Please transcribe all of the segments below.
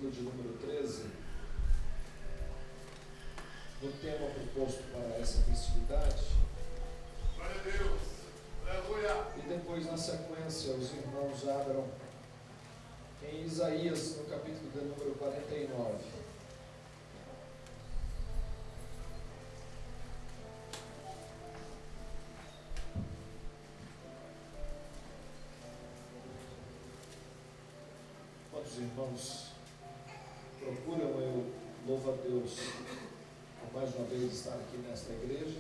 capítulo de número 13, no tema proposto para essa festividade. Glória a Deus, aleluia. E depois, na sequência, os irmãos abram em Isaías, no capítulo de número 49. Quantos irmãos procuram, eu louvo a Deus por mais uma vez estar aqui nesta igreja.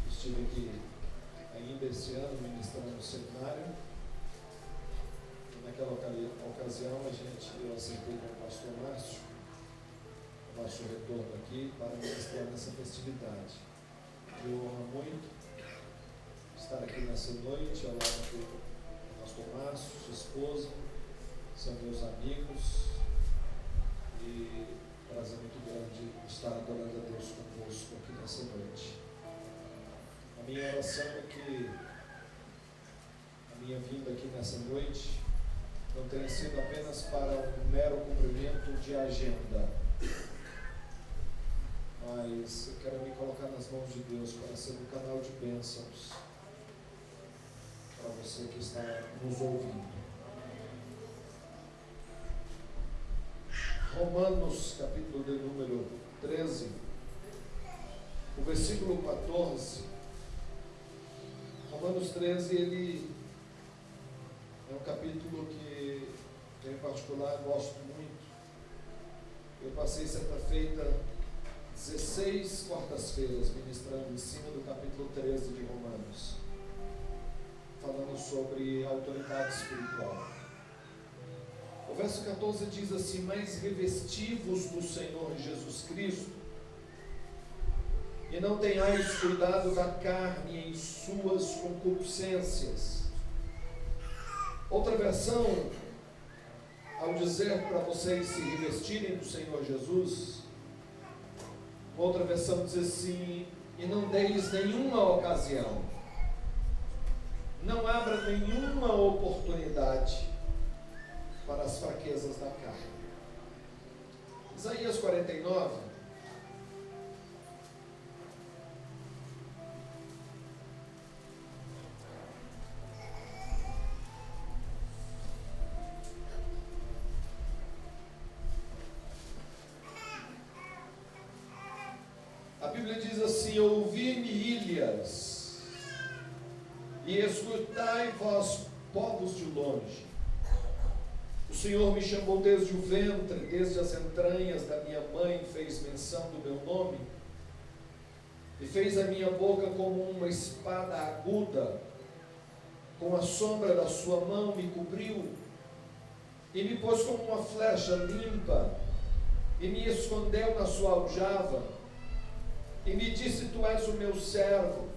Estive aqui ainda esse ano ministrando no seminário. E naquela ocasião eu aceitei com o pastor Márcio o nosso retorno aqui para ministrar nessa festividade. Me honra muito estar aqui nessa noite ao lado do pastor Márcio, sua esposa, são meus amigos, e prazer muito grande estar adorando a Deus convosco aqui nessa noite. A minha oração é que a minha vinda aqui nessa noite não tenha sido apenas para um mero cumprimento de agenda, mas eu quero me colocar nas mãos de Deus para ser um canal de bênçãos para você que está nos ouvindo. Romanos, capítulo de número 13, o versículo 14. Romanos 13, ele é um capítulo que eu, em particular, gosto muito. Eu passei certa-feita 16 quartas-feiras ministrando em cima do capítulo 13 de Romanos, falando sobre autoridade espiritual. O verso 14 diz assim: mas revesti-vos do Senhor Jesus Cristo, e não tenhais cuidado da carne em suas concupiscências. Outra versão, ao dizer para vocês se revestirem do Senhor Jesus, outra versão diz assim: e não deis nenhuma ocasião, não abra nenhuma oportunidade para as fraquezas da carne. Isaías 49. A Bíblia diz assim: ouvi-me, ilhas, e escutai vós, povos de longe. O Senhor me chamou desde o ventre, desde as entranhas da minha mãe, fez menção do meu nome, e fez a minha boca como uma espada aguda, com a sombra da sua mão me cobriu, e me pôs como uma flecha limpa, e me escondeu na sua aljava, e me disse: tu és o meu servo,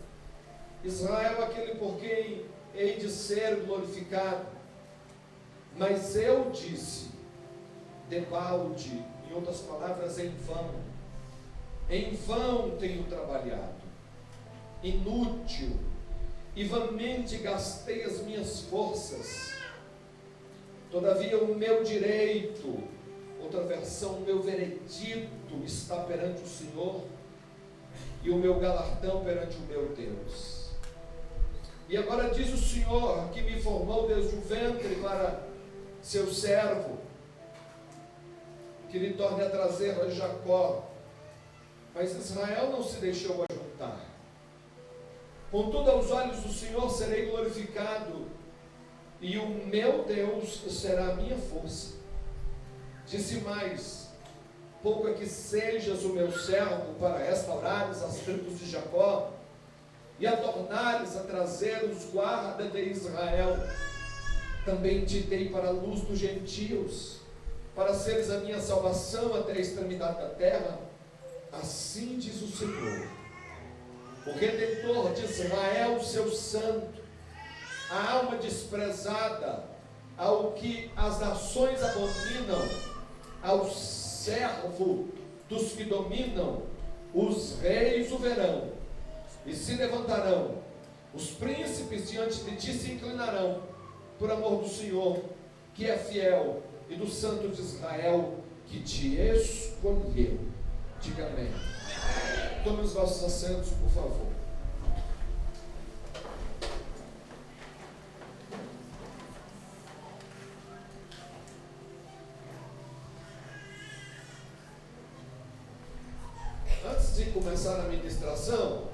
Israel, aquele por quem hei de ser glorificado. Mas eu disse: debalde, em outras palavras, em vão tenho trabalhado, inútil, e vãmente gastei as minhas forças. Todavia o meu direito, outra versão, o meu veredito está perante o Senhor, e o meu galardão perante o meu Deus. E agora diz o Senhor, que me formou desde o ventre para seu servo, que lhe torne a trazer a Jacó, mas Israel não se deixou ajuntar. Contudo, aos olhos do Senhor serei glorificado, e o meu Deus será a minha força. Disse mais: pouco é que sejas o meu servo para restaurares as tribos de Jacó, e a tornares a trazer os guardas de Israel. Também te dei para a luz dos gentios, para seres a minha salvação até a extremidade da terra. Assim diz o Senhor, o Redentor de Israel, seu santo, a alma desprezada, ao que as nações abominam, ao servo dos que dominam. Os reis o verão e se levantarão, os príncipes diante de ti se inclinarão, por amor do Senhor, que é fiel, e do Santo de Israel que te escolheu. Diga amém. Tome os vossos assentos, por favor. Antes de começar a ministração,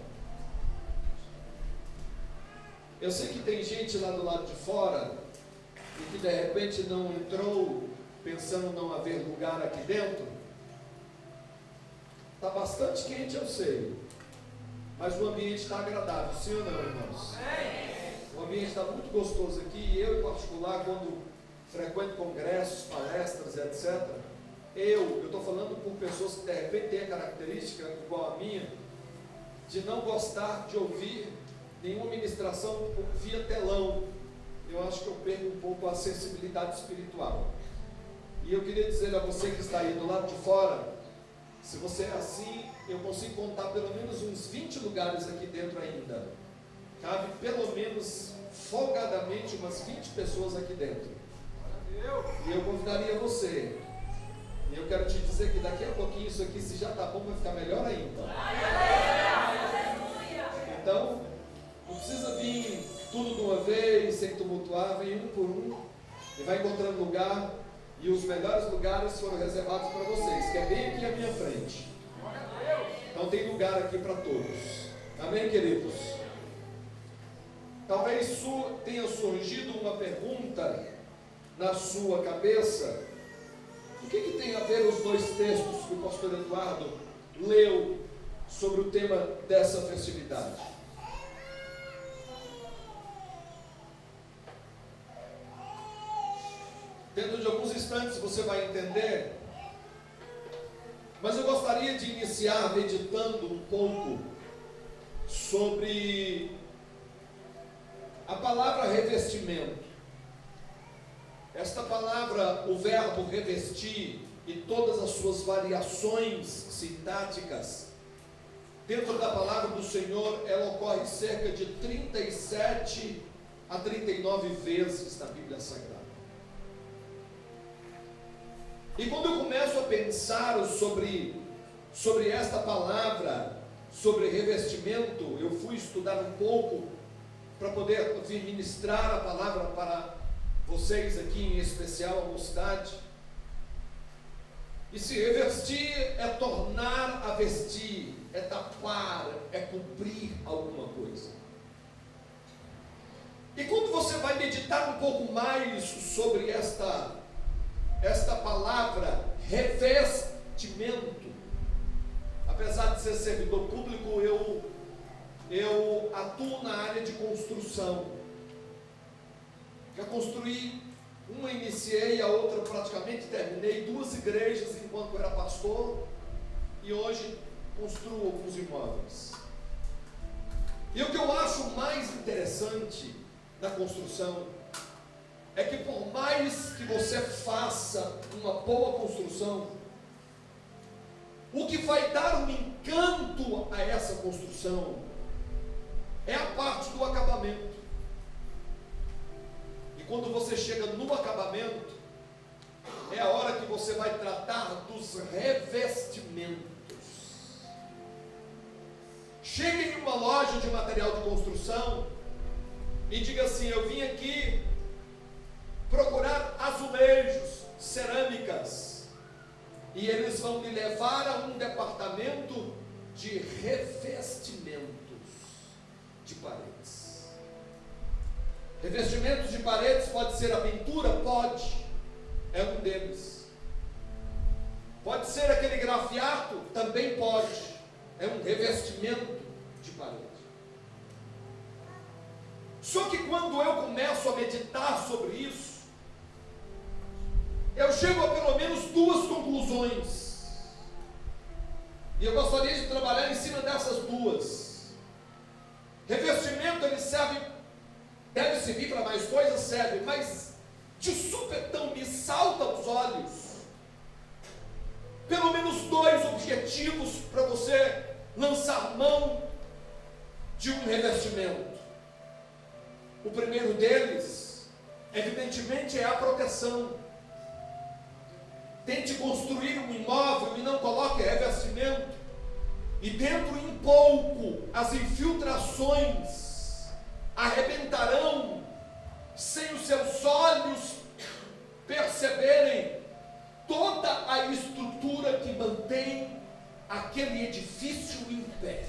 eu sei que tem gente lá do lado de fora e que de repente não entrou pensando não haver lugar aqui dentro. Está bastante quente, eu sei, mas o ambiente está agradável, sim ou não, irmãos? O ambiente está muito gostoso aqui. Eu, em particular, quando frequento congressos, palestras, etc., eu estou falando por pessoas que de repente têm a característica igual a minha, de não gostar de ouvir nenhuma ministração via telão. Eu acho que eu perco um pouco a sensibilidade espiritual. E eu queria dizer a você que está aí do lado de fora, se você é assim, eu consigo contar pelo menos uns 20 lugares aqui dentro ainda. Cabe pelo menos, folgadamente, umas 20 pessoas aqui dentro. E eu convidaria você. E eu quero te dizer que daqui a pouquinho isso aqui, se já está bom, vai ficar melhor ainda. Então, não precisa vir tudo de uma vez, sem tumultuar, vem um por um e vai encontrando lugar. E os melhores lugares foram reservados para vocês, que é bem aqui à minha frente. Então tem lugar aqui para todos. Amém, queridos? Talvez tenha surgido uma pergunta na sua cabeça. O que tem a ver os dois textos que o pastor Eduardo leu sobre o tema dessa festividade? Dentro de alguns instantes você vai entender, mas eu gostaria de iniciar meditando um pouco sobre a palavra revestimento. Esta palavra, o verbo revestir e todas as suas variações sintáticas, dentro da palavra do Senhor, ela ocorre cerca de 37 a 39 vezes na Bíblia Sagrada. E quando eu começo a pensar sobre esta palavra, sobre revestimento, eu fui estudar um pouco para poder vir ministrar a palavra para vocês aqui, em especial a mocidade. E se revestir é tornar a vestir, é tapar, é cobrir alguma coisa. E quando você vai meditar um pouco mais sobre esta palavra revestimento, apesar de ser servidor público, eu atuo na área de construção. Já construí uma, iniciei, a outra praticamente terminei, 2 igrejas enquanto era pastor, e hoje construo alguns imóveis. E o que eu acho mais interessante na construção é que por mais que você faça uma boa construção, o que vai dar um encanto a essa construção é a parte do acabamento. E quando você chega no acabamento, é a hora que você vai tratar dos revestimentos. Chegue em uma loja de material de construção e diga assim: eu vim aqui procurar azulejos, cerâmicas, e eles vão me levar a um departamento de revestimentos de paredes. Revestimentos de paredes pode ser a pintura? Pode, é um deles. Pode ser aquele grafiato? Também pode, é um revestimento de parede. Só que quando eu começo a meditar sobre isso, eu chego a pelo menos 2 conclusões, e eu gostaria de trabalhar em cima dessas 2. Revestimento, ele deve servir para mais coisas, serve, mas de supetão me salta aos olhos pelo menos 2 objetivos para você lançar mão de um revestimento. O primeiro deles, evidentemente, é a proteção. tente construir um imóvel e não coloque revestimento, e dentro em pouco as infiltrações arrebentarão, sem os seus olhos perceberem toda a estrutura que mantém aquele edifício em pé.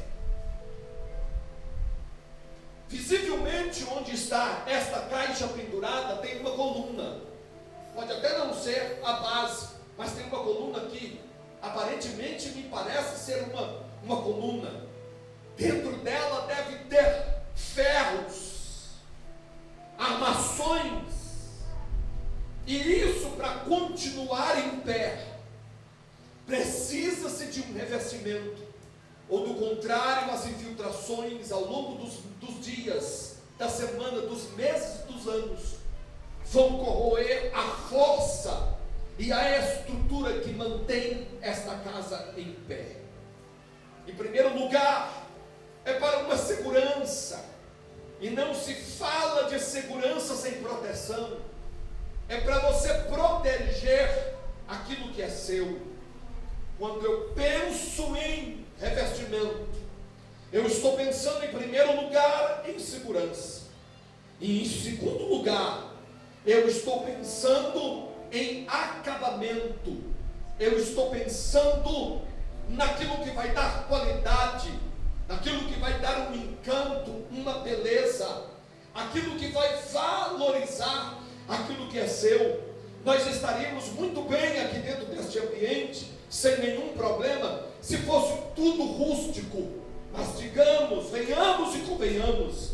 Visivelmente, onde está esta caixa pendurada, tem uma coluna. Pode até não ser a base, mas tem uma coluna que aparentemente me parece ser uma coluna. Dentro dela deve ter ferros, armações, e isso, para continuar em pé, precisa-se de um revestimento, ou do contrário, as infiltrações ao longo dos dias, da semana, dos meses, dos anos, vão corroer a força e a estrutura que mantém esta casa em pé. Em primeiro lugar, é para uma segurança, e não se fala de segurança sem proteção, é para você proteger aquilo que é seu. Quando eu penso em revestimento, eu estou pensando em primeiro lugar em segurança, e em segundo lugar, eu estou pensando em acabamento, eu estou pensando naquilo que vai dar qualidade, naquilo que vai dar um encanto, uma beleza, aquilo que vai valorizar aquilo que é seu. Nós estaríamos muito bem aqui dentro deste ambiente, sem nenhum problema, se fosse tudo rústico, mas digamos, venhamos e convenhamos,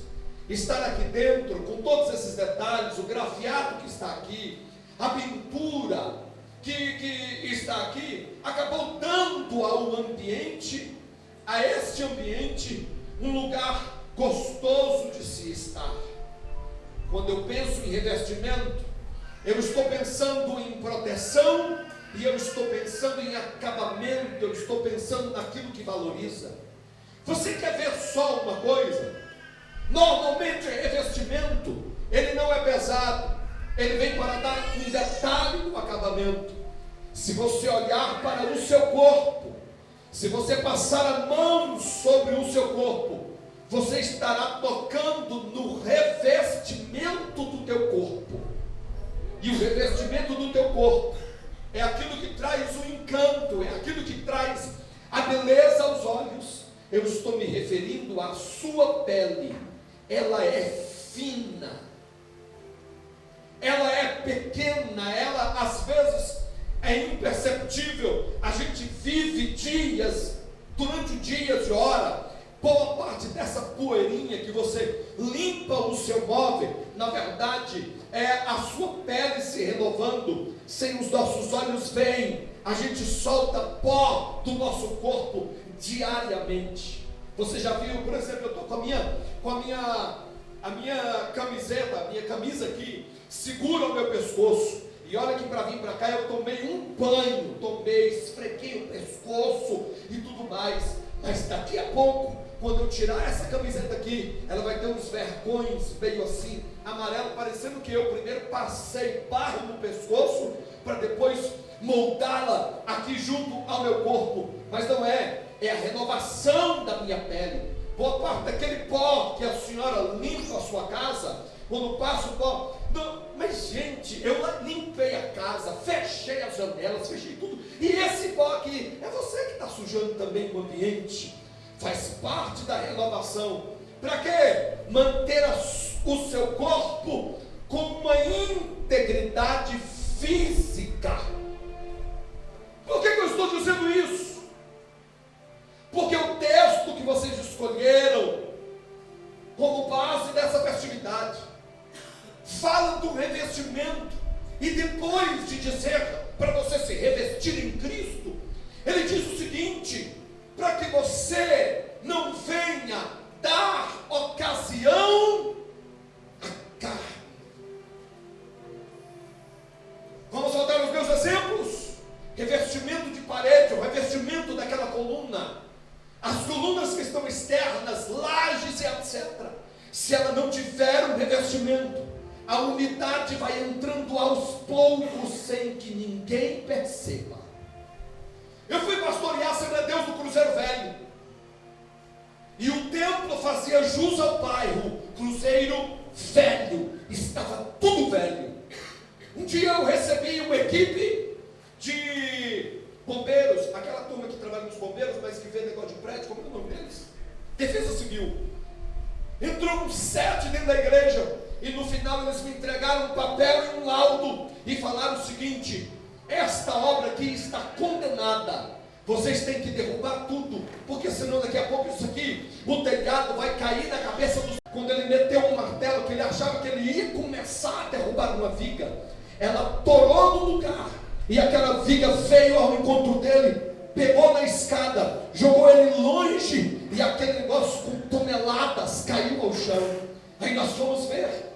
estar aqui dentro, com todos esses detalhes, o grafiado que está aqui, a pintura que está aqui, acabou dando ao ambiente, a este ambiente, um lugar gostoso de se estar. Quando eu penso em revestimento, eu estou pensando em proteção, e eu estou pensando em acabamento, eu estou pensando naquilo que valoriza. Você quer ver só uma coisa? Normalmente o revestimento, ele não é pesado, ele vem para dar um detalhe no acabamento. Se você olhar para o seu corpo, se você passar a mão sobre o seu corpo, você estará tocando no revestimento do teu corpo. E o revestimento do teu corpo é aquilo que traz o encanto, é aquilo que traz a beleza aos olhos. Eu estou me referindo à sua pele. Ela é fina, ela é pequena, ela às vezes é imperceptível. A gente vive dias, durante dias e horas, boa parte dessa poeirinha que você limpa o seu móvel, na verdade, é a sua pele se renovando, sem os nossos olhos verem. A gente solta pó do nosso corpo diariamente. Você já viu, por exemplo, eu estou com a minha camiseta, a minha camisa aqui, segura o meu pescoço. E olha que para vir para cá eu tomei um banho, esfreguei o pescoço e tudo mais. Mas daqui a pouco, quando eu tirar essa camiseta aqui, ela vai ter uns vergões meio assim, amarelo, parecendo que eu primeiro passei barro no pescoço, para depois moldá-la aqui junto ao meu corpo. Mas não é, é a renovação da minha pele. Boa parte daquele pó que a senhora limpa a sua casa, quando passa o pó, não, mas gente, eu limpei a casa, fechei as janelas, fechei tudo, e esse pó aqui, é você que está sujando também o ambiente. Faz parte da renovação. Para quê? Manter o seu corpo com uma integridade física. Por que eu estou dizendo isso? Porque o texto que vocês escolheram como base dessa festividade fala do revestimento, e depois de dizer para você se revestir em Cristo, ele diz o seguinte: para que você não venha dar ocasião à carne. Vamos voltar aos meus exemplos. Revestimento de parede, o revestimento daquela coluna, as colunas que estão externas, lajes e etc. Se ela não tiver um revestimento, a unidade vai entrando aos poucos sem que ninguém perceba. Eu fui pastorear a Assembleia de Deus do Cruzeiro Velho, e o templo fazia jus ao bairro Cruzeiro Velho, estava tudo velho. Um dia eu recebi uma equipe de bombeiros, aquela turma que trabalha nos bombeiros, mas que vê negócio de prédio, como é o nome deles? Defesa Civil. Entrou uns 7 dentro da igreja, e no final eles me entregaram um papel e um laudo, e falaram o seguinte: esta obra aqui está condenada, vocês têm que derrubar tudo, porque senão daqui a pouco isso aqui, o telhado vai cair na cabeça dos... Quando ele meteu um martelo, que ele achava que ele ia começar a derrubar uma viga, ela torou no lugar, e aquela viga veio ao encontro dele, pegou na escada, jogou ele longe, e aquele negócio com toneladas caiu ao chão. Aí nós fomos ver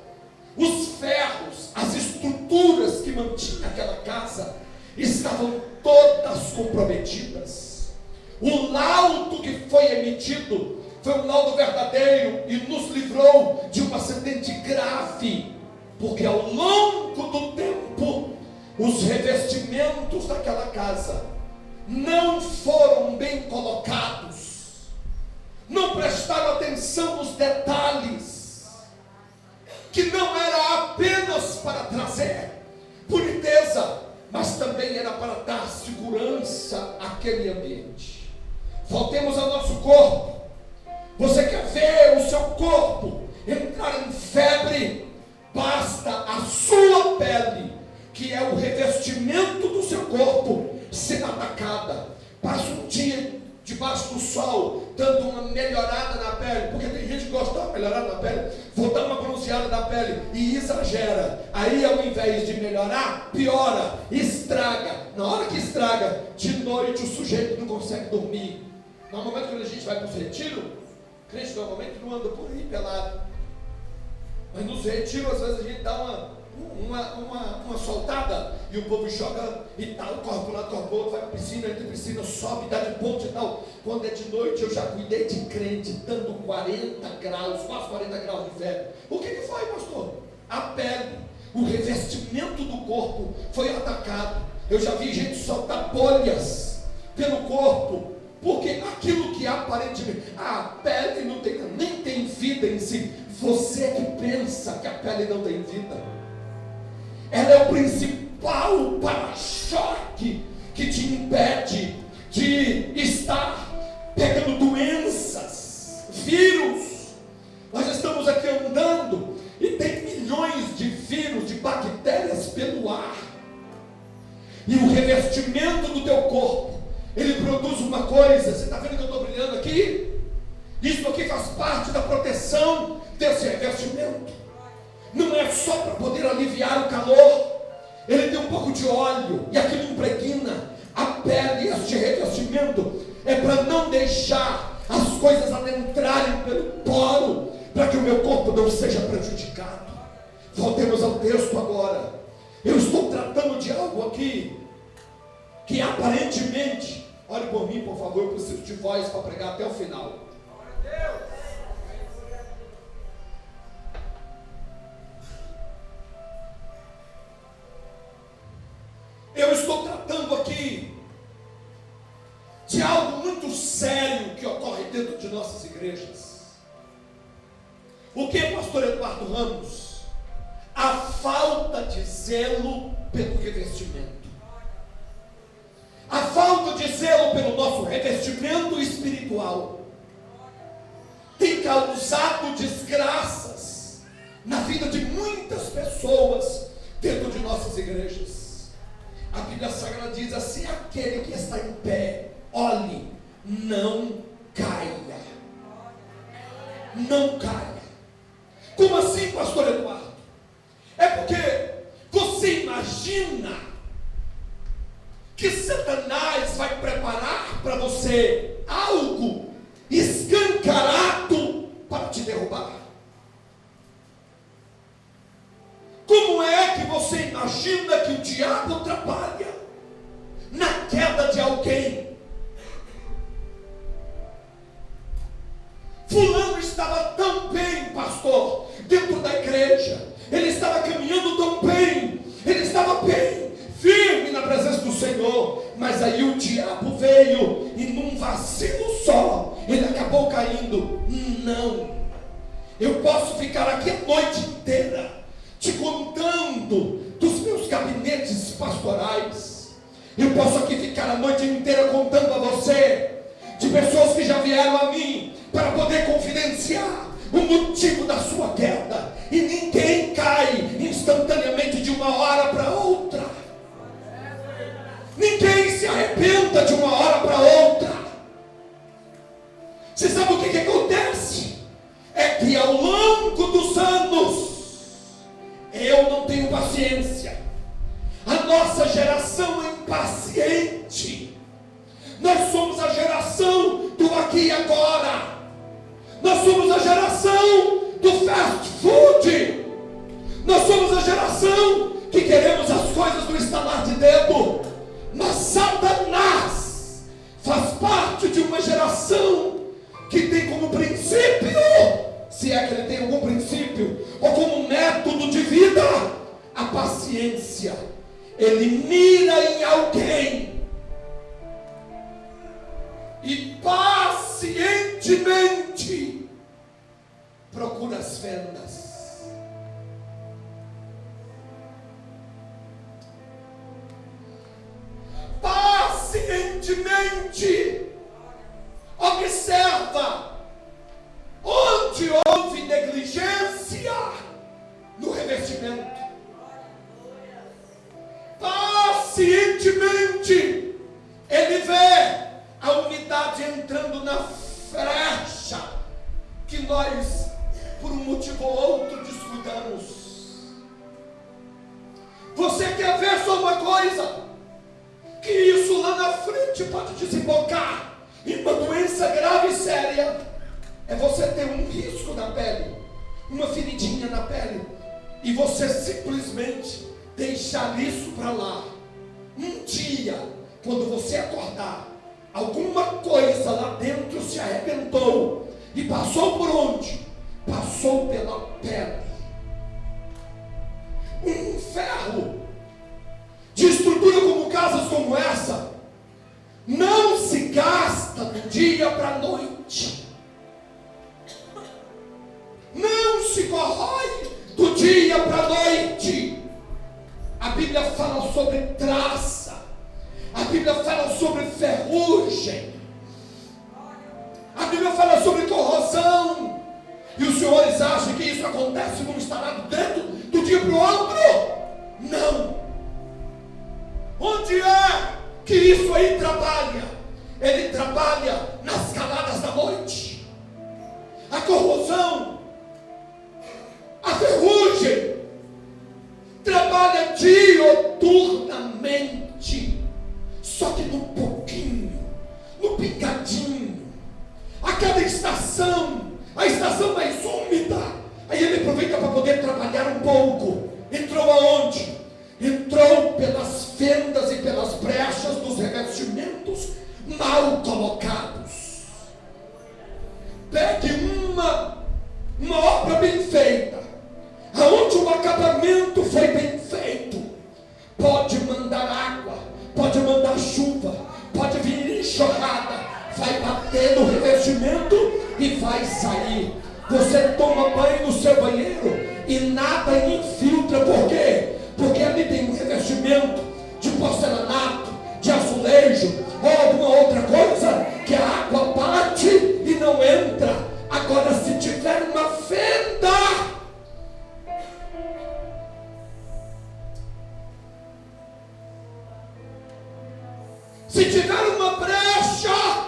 os ferros, as estruturas que mantinham aquela casa estavam todas comprometidas. O laudo que foi emitido foi um laudo verdadeiro e nos livrou de um acidente grave, porque ao longo do tempo os revestimentos daquela casa não foram bem colocados, não prestaram atenção nos detalhes, que não era apenas para trazer boniteza, mas também era para dar segurança àquele ambiente. Voltemos ao nosso corpo. Você quer ver o seu corpo entrar em febre? Basta a sua pele, que é o revestimento do seu corpo, ser atacada. Passa um dia debaixo do sol, dando uma melhorada na pele, porque tem gente que gosta de dar uma melhorada na pele, vou dar uma bronzeada na pele, e exagera. Aí ao invés de melhorar, piora, estraga. Na hora que estraga, de noite o sujeito não consegue dormir. Normalmente quando a gente vai para os retiros, crente normalmente não anda por aí pelado, mas nos retiros às vezes a gente dá uma soltada, e o povo joga e tal, corre para um lado, corre para o outro, vai para a piscina, entra em piscina, sobe, dá de ponte e tal. Quando é de noite, eu já cuidei de crente dando 40 graus, quase 40 graus de febre. O que foi, pastor? A pele, o revestimento do corpo foi atacado. Eu já vi gente soltar bolhas pelo corpo, porque aquilo que aparentemente a pele não tem, nem tem vida em si. Você é que pensa que a pele não tem vida. Ela é o principal para-choque que te impede de estar pegando doenças, vírus. Nós estamos aqui andando e tem milhões de vírus, de bactérias pelo ar. E o revestimento do teu corpo, ele produz uma coisa. Você está vendo que eu estou brilhando aqui? Isso aqui faz parte da proteção desse revestimento. Não é só para poder aliviar o calor. Ele tem um pouco de óleo e aquilo impregna a pele. Este revestimento é para não deixar as coisas adentrarem pelo poro, para que o meu corpo não seja prejudicado. Voltemos ao texto agora. Eu estou tratando de algo aqui que aparentemente, olhe por mim por favor, eu preciso de voz para pregar até o final. Eu estou tratando aqui de algo muito sério que ocorre dentro de nossas igrejas. O que, pastor Eduardo Ramos? A falta de zelo pelo revestimento. A falta de zelo pelo nosso revestimento espiritual tem causado desgraças na vida de muitas pessoas dentro de nossas igrejas. A Bíblia Sagrada diz assim: aquele que está em pé, olhe, não caia. Não caia. Como assim, pastor Eduardo? É porque você imagina que Satanás vai preparar para você algo escancarado para te derrubar? Como é que você imagina que o diabo trabalha na queda de alguém? Fulano estava tão bem, pastor, dentro da igreja, ele estava aí o diabo veio e num vacilo só, ele acabou caindo. Não, eu posso ficar aqui a noite inteira te contando dos meus gabinetes pastorais. Eu posso aqui ficar a noite inteira contando a você de pessoas que já vieram a mim para poder confidenciar o motivo da sua queda. E ninguém cai instantaneamente de uma hora para outra. Ninguém se arrependa de uma hora para outra. Você sabe o que acontece? É que ao longo dos anos, eu não tenho paciência. A nossa geração é impaciente. Nós somos a geração do aqui e agora. Nós somos a geração do fast food. Nós somos a geração que queremos as coisas no estalar de dedo. Mas Satanás faz parte de uma geração que tem como princípio, se é que ele tem algum princípio, ou como método de vida, a paciência. Ele mira em alguém e pacientemente procura as fendas. Pacientemente observa onde houve negligência no revestimento. Pacientemente ele vê a umidade entrando na brecha que nós, por um motivo ou outro, descuidamos. Você quer ver só uma coisa? Que isso lá na frente pode desembocar em uma doença grave e séria. É você ter um risco na pele, uma feridinha na pele, e você simplesmente deixar isso para lá. Um dia, quando você acordar, alguma coisa lá dentro se arrebentou. E passou por onde? Passou pela pele. Um ferro de estrutura como casas como essa não se gasta do dia para a noite. Não se corrói do dia para a noite. A Bíblia fala sobre traça. A Bíblia fala sobre ferrugem. A Bíblia fala sobre corrosão. E os senhores acham que isso acontece num estalar do dedo do dia para o outro? Não. Onde é que isso aí trabalha? Ele trabalha nas caladas da noite. A corrosão, a ferrugem, trabalha dioturnamente. Só que no pouquinho, no picadinho. A cada estação, a estação mais úmida, aí ele aproveita para poder trabalhar um pouco. Entrou aonde? Entrou pelas fendas e pelas brechas dos revestimentos mal colocados. Pegue uma obra bem feita, aonde o acabamento foi bem feito. Pode mandar água, pode mandar chuva, pode vir enxurrada, vai bater no revestimento e vai sair. Você toma banho no seu banheiro e nada infiltra. Por quê? Porque ali tem um revestimento de porcelanato, de azulejo ou alguma outra coisa que a água bate e não entra. Agora, se tiver uma fenda, se tiver uma brecha,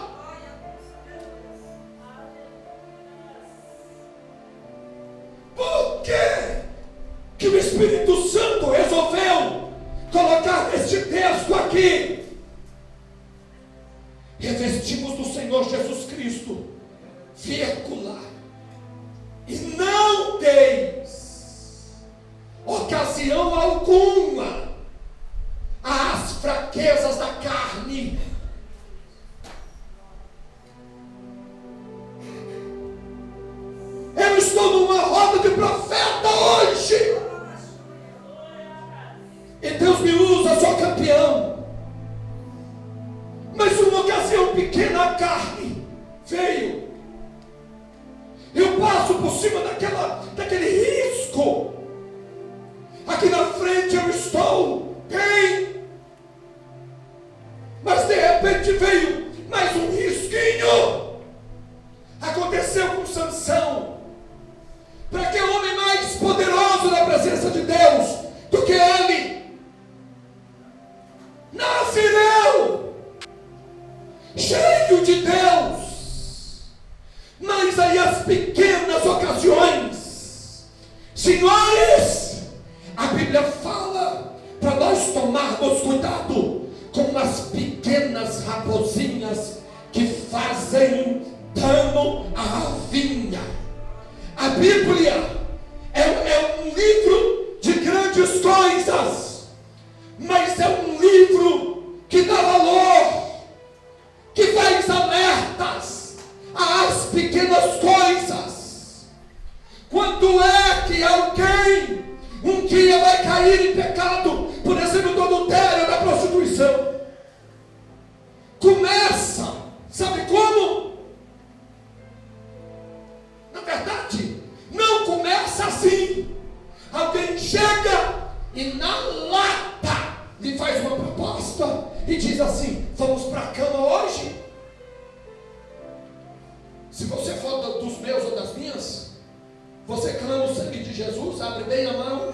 por quê que o Espírito Santo resolveu colocar este texto aqui? Revestimos do Senhor Jesus Cristo, vírgula, e não deis ocasião alguma às fraquezas da carne. Eu estou numa roda de profeta hoje, e Deus me usa, sou campeão. passo por cima daquele risco. Aqui na frente eu estou bem, mas de repente veio mais um risquinho. Aconteceu com Sansão. Para que homem mais poderoso na presença de Deus do que ele? Nazireu, cheio de Deus, mas aí as pequenas ocasiões, senhores, a Bíblia fala para nós tomarmos cuidado com as pequenas raposinhas que fazem dano à vinha. A Bíblia é um livro de grandes coisas, mas é um livro que dá valor, que faz alertas às pequenas coisas. Quando é que alguém um dia vai cair em pecado, por exemplo, do adultério, da prostituição? Começa, sabe como? Na verdade, não começa assim. Alguém chega e na lata lhe faz uma proposta e diz assim: vamos para a cama hoje? Se você for dos meus ou das minhas, você clama o sangue de Jesus, abre bem a mão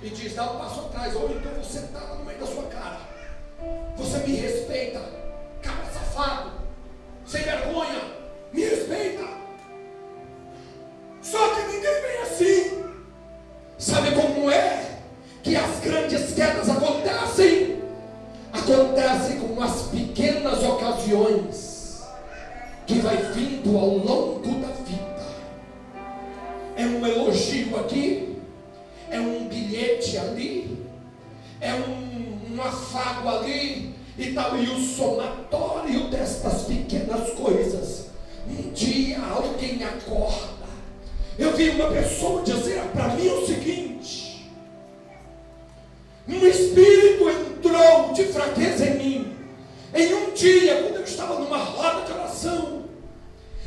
e diz: dá um passo atrás, ou então você está no meio da sua cara. Você me respeita, cabra safado, sem vergonha, me respeita. Só que ninguém vem assim. Sabe como é que as grandes quedas acontecem? Acontecem com as pequenas ocasiões que vai vindo ao longo da vida. É um elogio aqui, é um bilhete ali, é um afago ali e tal, e o somatório destas pequenas coisas. Um dia alguém acorda. Eu vi uma pessoa dizer para mim o seguinte: um espírito entrou de fraqueza em mim, em um dia, quando eu estava numa roda de oração,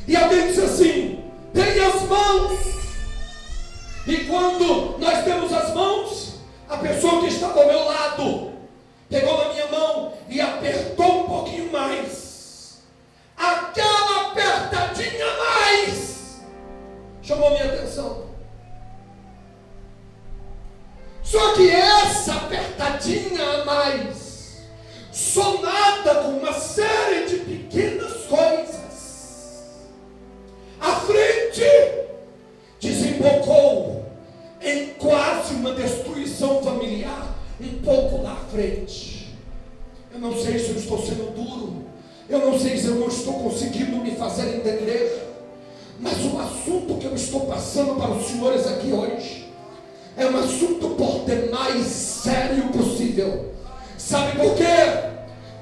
e alguém disse assim: tem as mãos. E quando nós temos as mãos, a pessoa que estava ao meu lado pegou na minha mão e apertou um pouquinho mais. Aquela apertadinha a mais chamou minha atenção. Só que essa apertadinha a mais, somada com uma série de pequenas coisas, à frente, desembocou em quase uma destruição familiar, um pouco lá à frente. Eu não sei se eu estou sendo duro, eu não sei se eu não estou conseguindo me fazer entender, mas o assunto que eu estou passando para os senhores aqui hoje é um assunto por demais sério possível. Sabe por quê?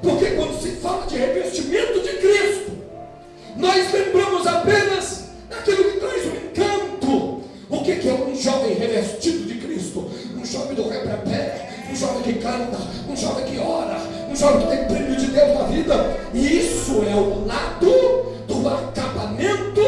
Porque quando se fala de revestimento de Cristo, nós lembramos apenas daquilo que traz o encanto. O que é um jovem revestido de Cristo? Um jovem do reprepé, um jovem que canta, um jovem que ora, um jovem que tem prêmio de Deus na vida. E isso é o lado do acabamento,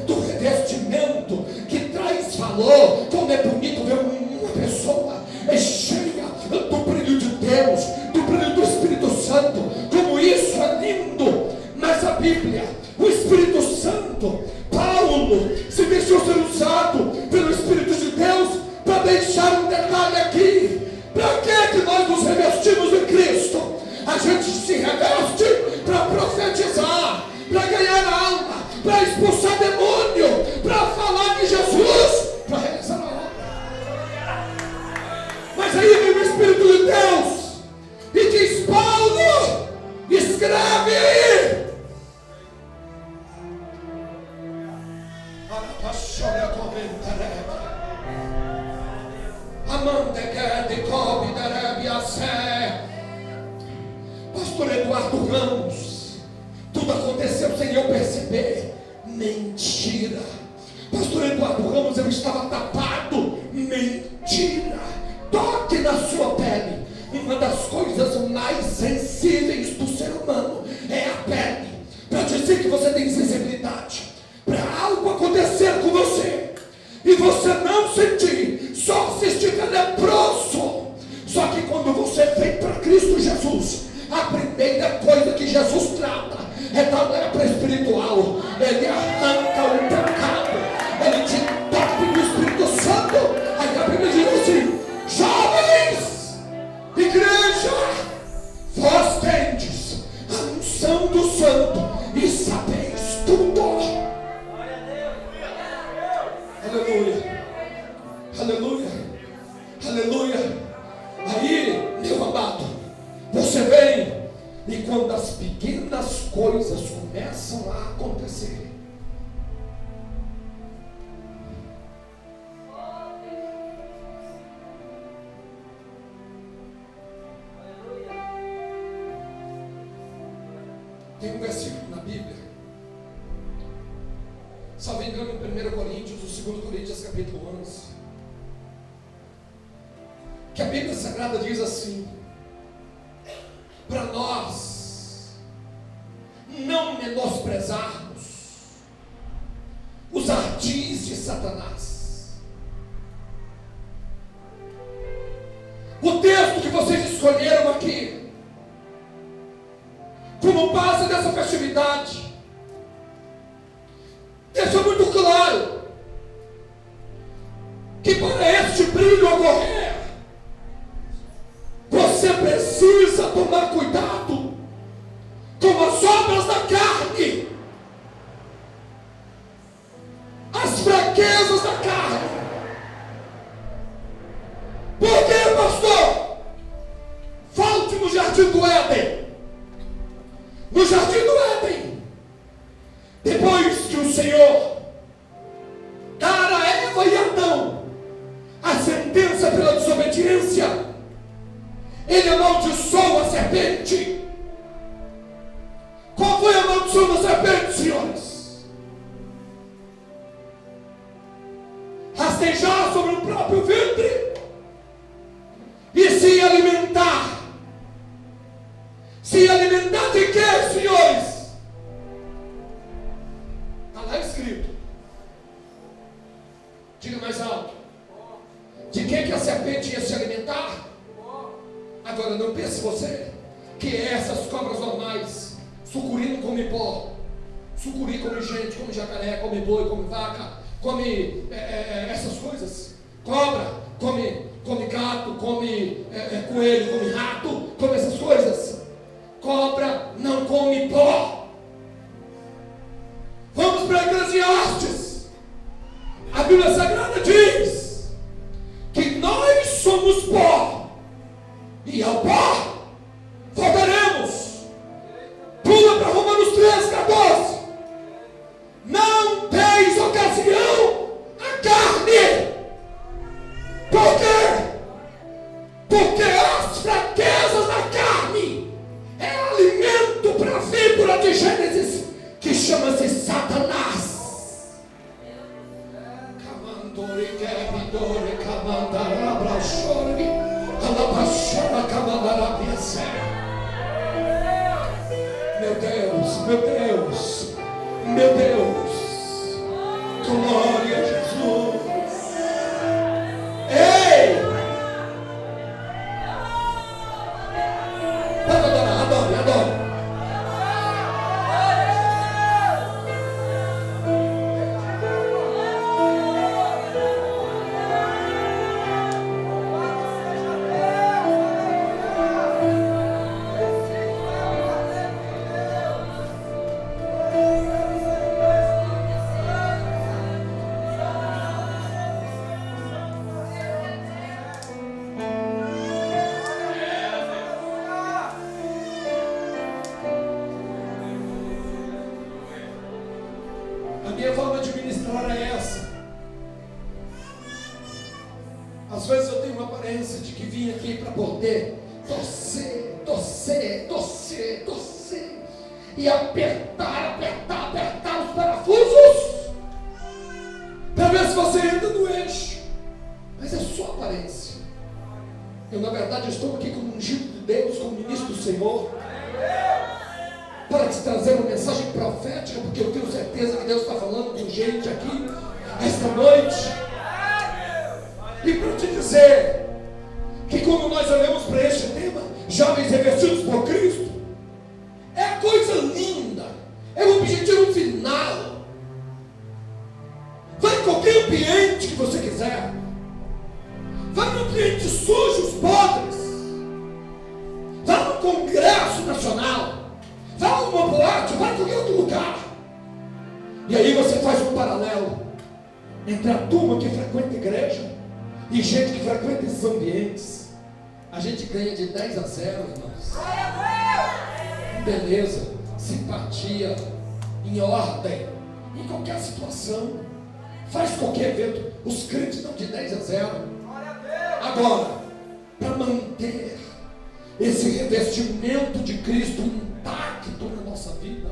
do revestimento, que traz valor. Como é bonito ver uma pessoa cheia do brilho de Deus, do brilho do Espírito Santo. Como isso é lindo. Mas a Bíblia, o Espírito Santo, Paulo se deixou ser usado pelo Espírito de Deus para deixar um detalhe aqui. Para que nós nos revestimos de Cristo? A gente se reveste para profetizar, para ganhar alma, para expulsar demônio, para falar de Jesus, para realizar a obra. Mas aí vem o Espírito de Deus e diz: Paulo, escreve aí. Pastor Eduardo Ramos, tudo aconteceu sem eu perceber. Mentira. Pastor Eduardo Ramos, eu estava tapado. Mentira. Toque na sua pele. Uma das coisas mais sensíveis do ser humano é a pele. Para dizer que você tem sensibilidade, para algo acontecer com você, Tem um versículo na Bíblia, salvo engano, em 1 Coríntios, ou 2 Coríntios, capítulo 11, que a Bíblia Sagrada diz assim: para nós não menosprezarmos os ardis de Satanás. O texto que vocês escolheram aqui como base dessa festividade deixa muito claro que para este brilho ocorrer, você precisa tomar cuidado com as obras da carne, as fraquezas da carne. Por que, pastor? Volte no jardim do Éden. No jardim do Éden, depois que o Senhor dar a Eva e Adão a sentença pela desobediência, Ele amaldiçoou a serpente. Qual foi a maldição da serpente, senhores? Rastejar sobre o próprio ventre e se alimentar. Se alimentar de quê, senhores? Está lá escrito. Diga mais alto. De que a serpente ia se alimentar? Agora não pense você que essas cobras normais, sucuri não come pó, sucuri come gente, come jacaré, come boi, come vaca, come essas coisas. Cobra come gato, come coelho, come rato, come essas coisas. Cobra não come pó. Vamos para Eclesiastes. A Bíblia Sagrada diz que nós somos pó, e ao pó voltaremos. Pula para Romanos 13:14. Não tens ocasião a carne. Por quê? Porque as fraquezas da carne é alimento para a víbora de Gênesis, que chama-se Satanás. Camandore, Kebidore, Kamandarabashore, Alabashara, Kamandarabiase. Meu Deus, meu Deus, meu Deus, glória a Jesus. Ei! Pode adorar, adore, adore. A minha forma de ministrar é essa. Às vezes eu tenho uma aparência de que vim aqui para poder torcer e apertar os parafusos para ver se você entra no eixo. Mas é só aparência. Eu, na verdade, estou aqui como ungido de Deus, como ministro do Senhor, para te trazer uma mensagem profética, porque eu tenho certeza que Deus está falando com gente aqui esta noite. E para te dizer que quando nós olhamos para este tema, jovens revestidos por Cristo, é a coisa linda, é o objetivo final. Vai em qualquer ambiente que você quiser, vai no ambiente sujos, podres, vai no Congresso Nacional, vai numa boate, vai em qualquer outro lugar, e aí você faz um paralelo entre a turma que frequenta a igreja e gente que frequenta esses ambientes. A gente ganha de 10-0, irmãos. Beleza, simpatia, em ordem, em qualquer situação, faz qualquer evento, os crentes dão de 10-0. Agora, para manter esse revestimento de Cristo intacto, impacto na nossa vida.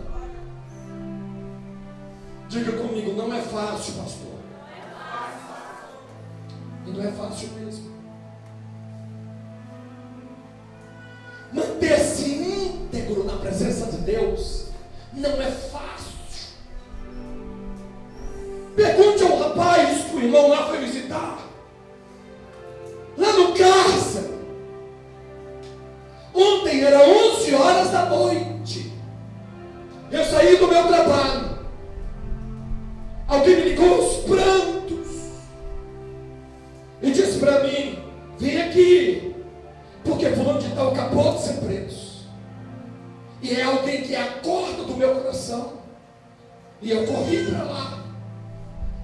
Diga comigo, não é fácil, pastor. E não é fácil mesmo. Manter-se íntegro na presença de Deus não é fácil. Pergunte ao rapaz que o irmão lá foi visitar, lá no cárcere. Ontem era 11 horas da noite. Eu saí do meu trabalho. Alguém me ligou aos prantos e disse para mim: vem aqui, porque fulano de tal acabou de ser preso. E é alguém que é a corda do meu coração. E eu corri para lá.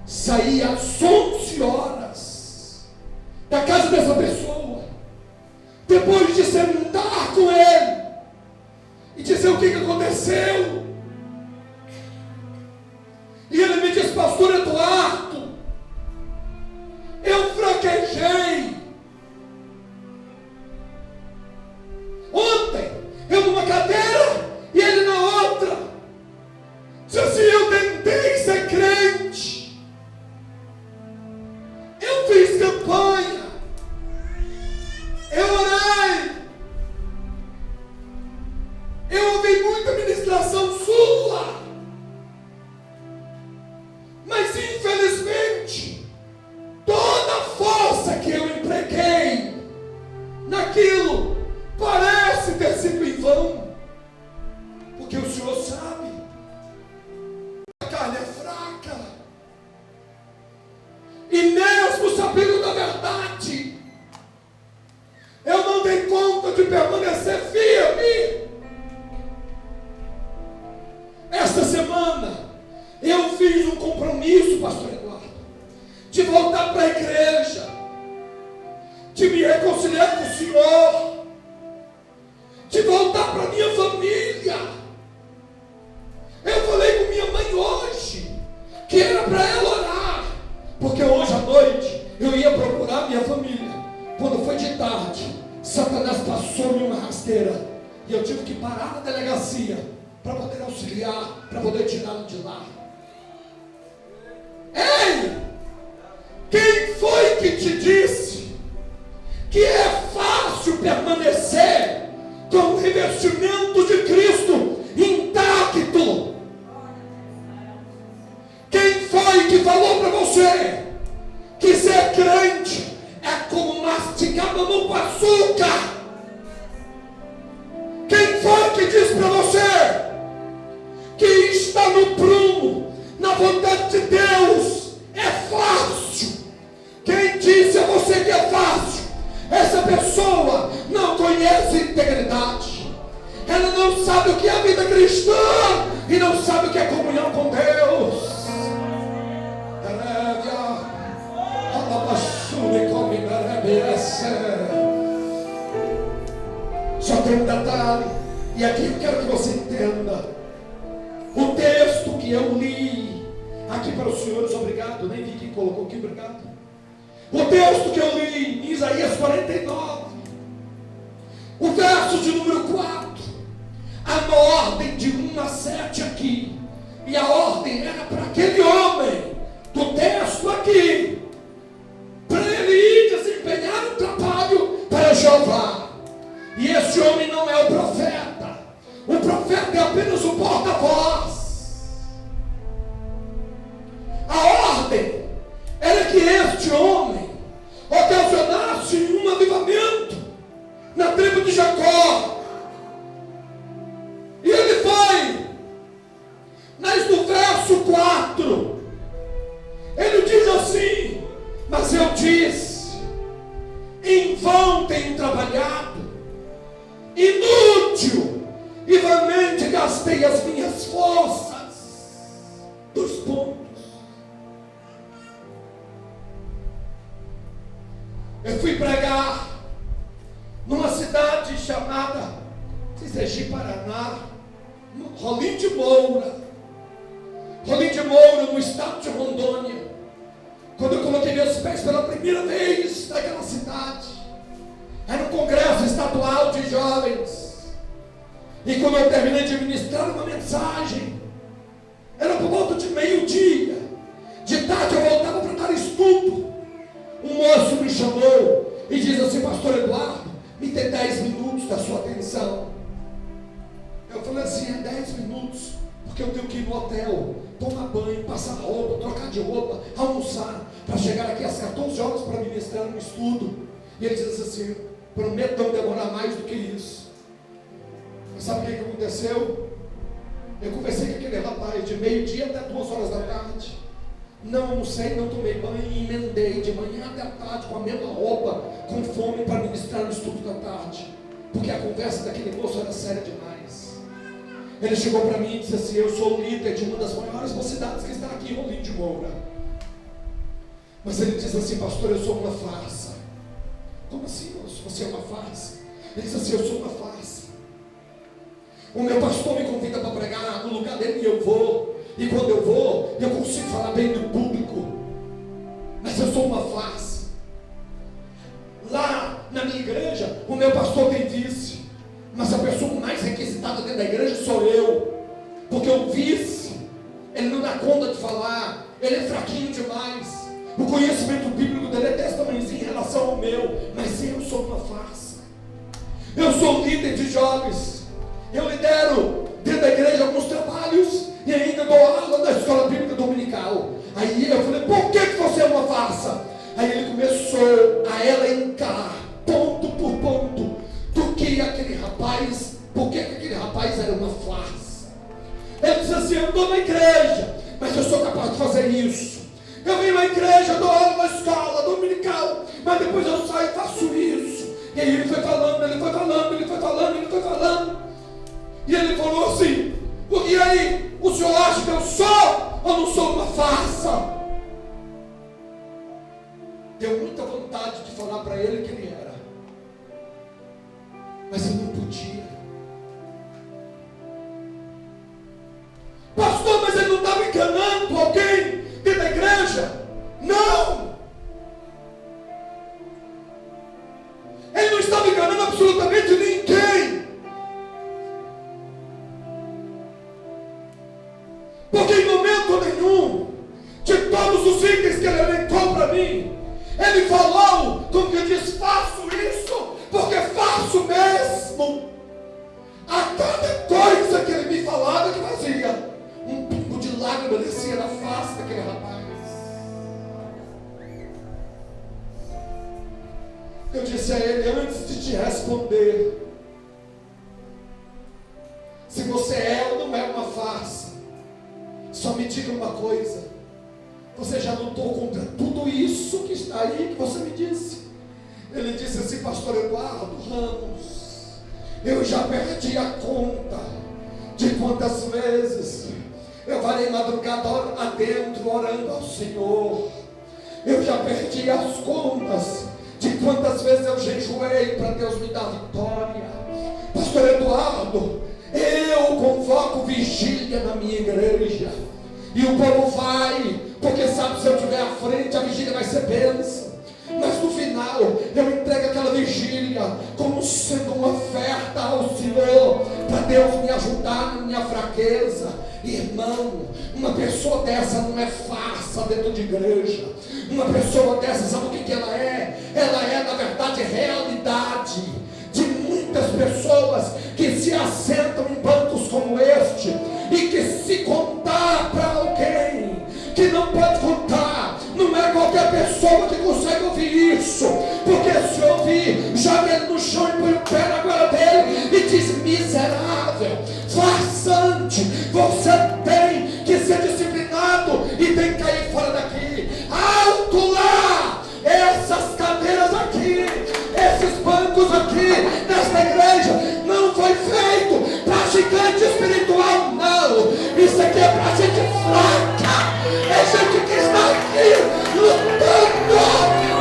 Saí às 11 horas da casa dessa pessoa, depois de sentar com ele e dizer o que aconteceu. E ele me disse: pastor Eduardo, eu fraquejei. Ontem, eu numa cadeira e ele na outra. Disse assim: eu tentei ser crente. Eu fiz campanha. Eu orei. Eu ouvi muita ministração sua. Mas infelizmente, toda a força que eu empreguei naquilo parece ter sido em vão. Porque o Senhor sabe, a carne é fraca. E mesmo sabendo da verdade, eu não dei conta de permanecer firme. Esta semana eu fiz um compromisso, pastor Eduardo, de voltar para a igreja, de me reconciliar com o Senhor, de voltar para a minha família. Eu falei com minha mãe hoje que era para ela orar, porque hoje à noite eu ia procurar minha família. Quando foi de tarde, Satanás passou-me uma rasteira e eu tive que parar na delegacia para poder auxiliar, para poder tirá-lo de lá. Ei! Quem foi que te disse que é fácil permanecer com o revestimento de Cristo intacto? Quem foi que falou para você que ser crente é como mastigar mamão com açúcar? Quem foi que disse para você que está no prumo, na vontade de Deus, é fácil? Quem disse a você que é fácil? Essa pessoa não conhece integridade. Ela não sabe o que é a vida cristã e não sabe o que é comunhão com Deus. Só tem um detalhe, e aqui eu quero que você entenda. O texto que eu li aqui para os senhores, obrigado, nem vi quem colocou aqui, obrigado. O texto que eu li em Isaías 49, o verso de número 4, há uma ordem de 1 a 7 aqui, e a ordem era para aquele homem do texto aqui, para ele ir desempenhar um trabalho para Jeová. E esse homem não é o profeta. O profeta é apenas o porta-voz. A ordem era que este homem ocasionasse um avivamento na tribo de Jacó. E ele foi. Mas no verso 4, ele diz assim: mas eu disse, em vão tenho trabalhado, inútil, e vãmente gastei as minhas forças. 2 pontos. Eu fui pregar numa cidade chamada Sergi-Paraná, Rolim de Moura. Rolim de Moura, no estado de Rondônia. Quando eu coloquei meus pés pela primeira vez naquela cidade, era um congresso estadual de jovens. E quando eu terminei de ministrar ministrar uma mensagem. Era por volta de meio-dia. De tarde eu voltava para dar estudo. Um moço me chamou e diz assim: pastor Eduardo, me dê 10 minutos da sua atenção. Eu falei assim: é 10 minutos, porque eu tenho que ir no hotel, tomar banho, passar roupa, trocar de roupa, almoçar, para chegar aqui às 14 horas para ministrar um estudo. E ele diz assim: prometo não demorar mais do que isso. Mas sabe o que aconteceu? Eu conversei com aquele rapaz de meio-dia até 2 horas da tarde. Não almocei, não tomei banho e emendei de manhã até a tarde com a mesma roupa, com fome, para ministrar no estudo da tarde, porque a conversa daquele moço era séria demais. Ele chegou para mim e disse assim: eu sou o líder de uma das maiores mocidades que está aqui em Rolim de Moura. Mas ele disse assim: pastor, eu sou uma farsa. Como assim, moço? Você é uma farsa? Ele disse assim: eu sou uma farsa. O meu pastor me convida para pregar no lugar dele e eu vou. E quando eu vou, eu consigo falar bem do público. Mas eu sou uma farsa. Lá na minha igreja, o meu pastor tem vice. Mas a pessoa mais requisitada dentro da igreja sou eu. Porque o vice, ele não dá conta de falar. Ele é fraquinho demais. O conhecimento bíblico dele é desse tamanhozinho em relação ao meu. Mas eu sou uma farsa. Eu sou líder de jovens. Eu lidero dentro da igreja alguns trabalhos e ainda dou aula da escola bíblica dominical. Aí eu falei: por que você é uma farsa? Aí ele começou a elencar, ponto por ponto, do que aquele rapaz, por que aquele rapaz era uma farsa. Ele disse assim: eu estou na igreja, mas eu sou capaz de fazer isso. Eu venho na igreja, dou aula na escola dominical, mas depois eu saio e faço isso. E aí ele foi falando, ele foi falando, ele foi falando, ele foi falando. E ele falou assim: e aí, o senhor acha que eu sou ou não sou uma farsa? Deu muita vontade de falar para ele que ele era, mas eu não podia. Pastor, mas ele não estava enganando alguém dentro da igreja? Não! Ele não estava enganando absolutamente ninguém. Porque em momento nenhum, de todos os itens que ele elencou para mim, ele falou, como que diz, faço isso, porque faço mesmo. A cada coisa que ele me falava que fazia, um pingo de lágrima descia na face daquele rapaz. Eu disse a ele, antes de te responder, se você é ou não é uma farsa, só me diga uma coisa: você já lutou contra tudo isso que está aí, que você me disse? Ele disse assim: pastor Eduardo Ramos, eu já perdi a conta de quantas vezes eu varei madrugada adentro orando ao Senhor. Eu já perdi as contas de quantas vezes eu jejuei para Deus me dar vitória. Pastor Eduardo, eu convoco vigília na minha igreja, e o povo vai, porque sabe, se eu estiver à frente, a vigília vai ser bênção. Mas no final, eu entrego aquela vigília como sendo uma oferta ao Senhor, para Deus me ajudar na minha fraqueza. Irmão, uma pessoa dessa não é farsa dentro de igreja. Uma pessoa dessa, sabe o que ela é? Ela é, na verdade, realidade de muitas pessoas que se assentam em bancos como este, e que se contar para alguém que não pode contar, não é qualquer pessoa que consegue ouvir isso, porque se ouvir, joga ele no chão e põe o pé na goela dele e diz: miserável, farsante, você tem que ser disciplinado e tem que cair fora daqui. Alto lá! Essas cadeiras aqui, esses bancos aqui, nesta igreja, não foi feito para gigante espiritual, não. Isso aqui é para gente fraca. É gente que está aqui lutando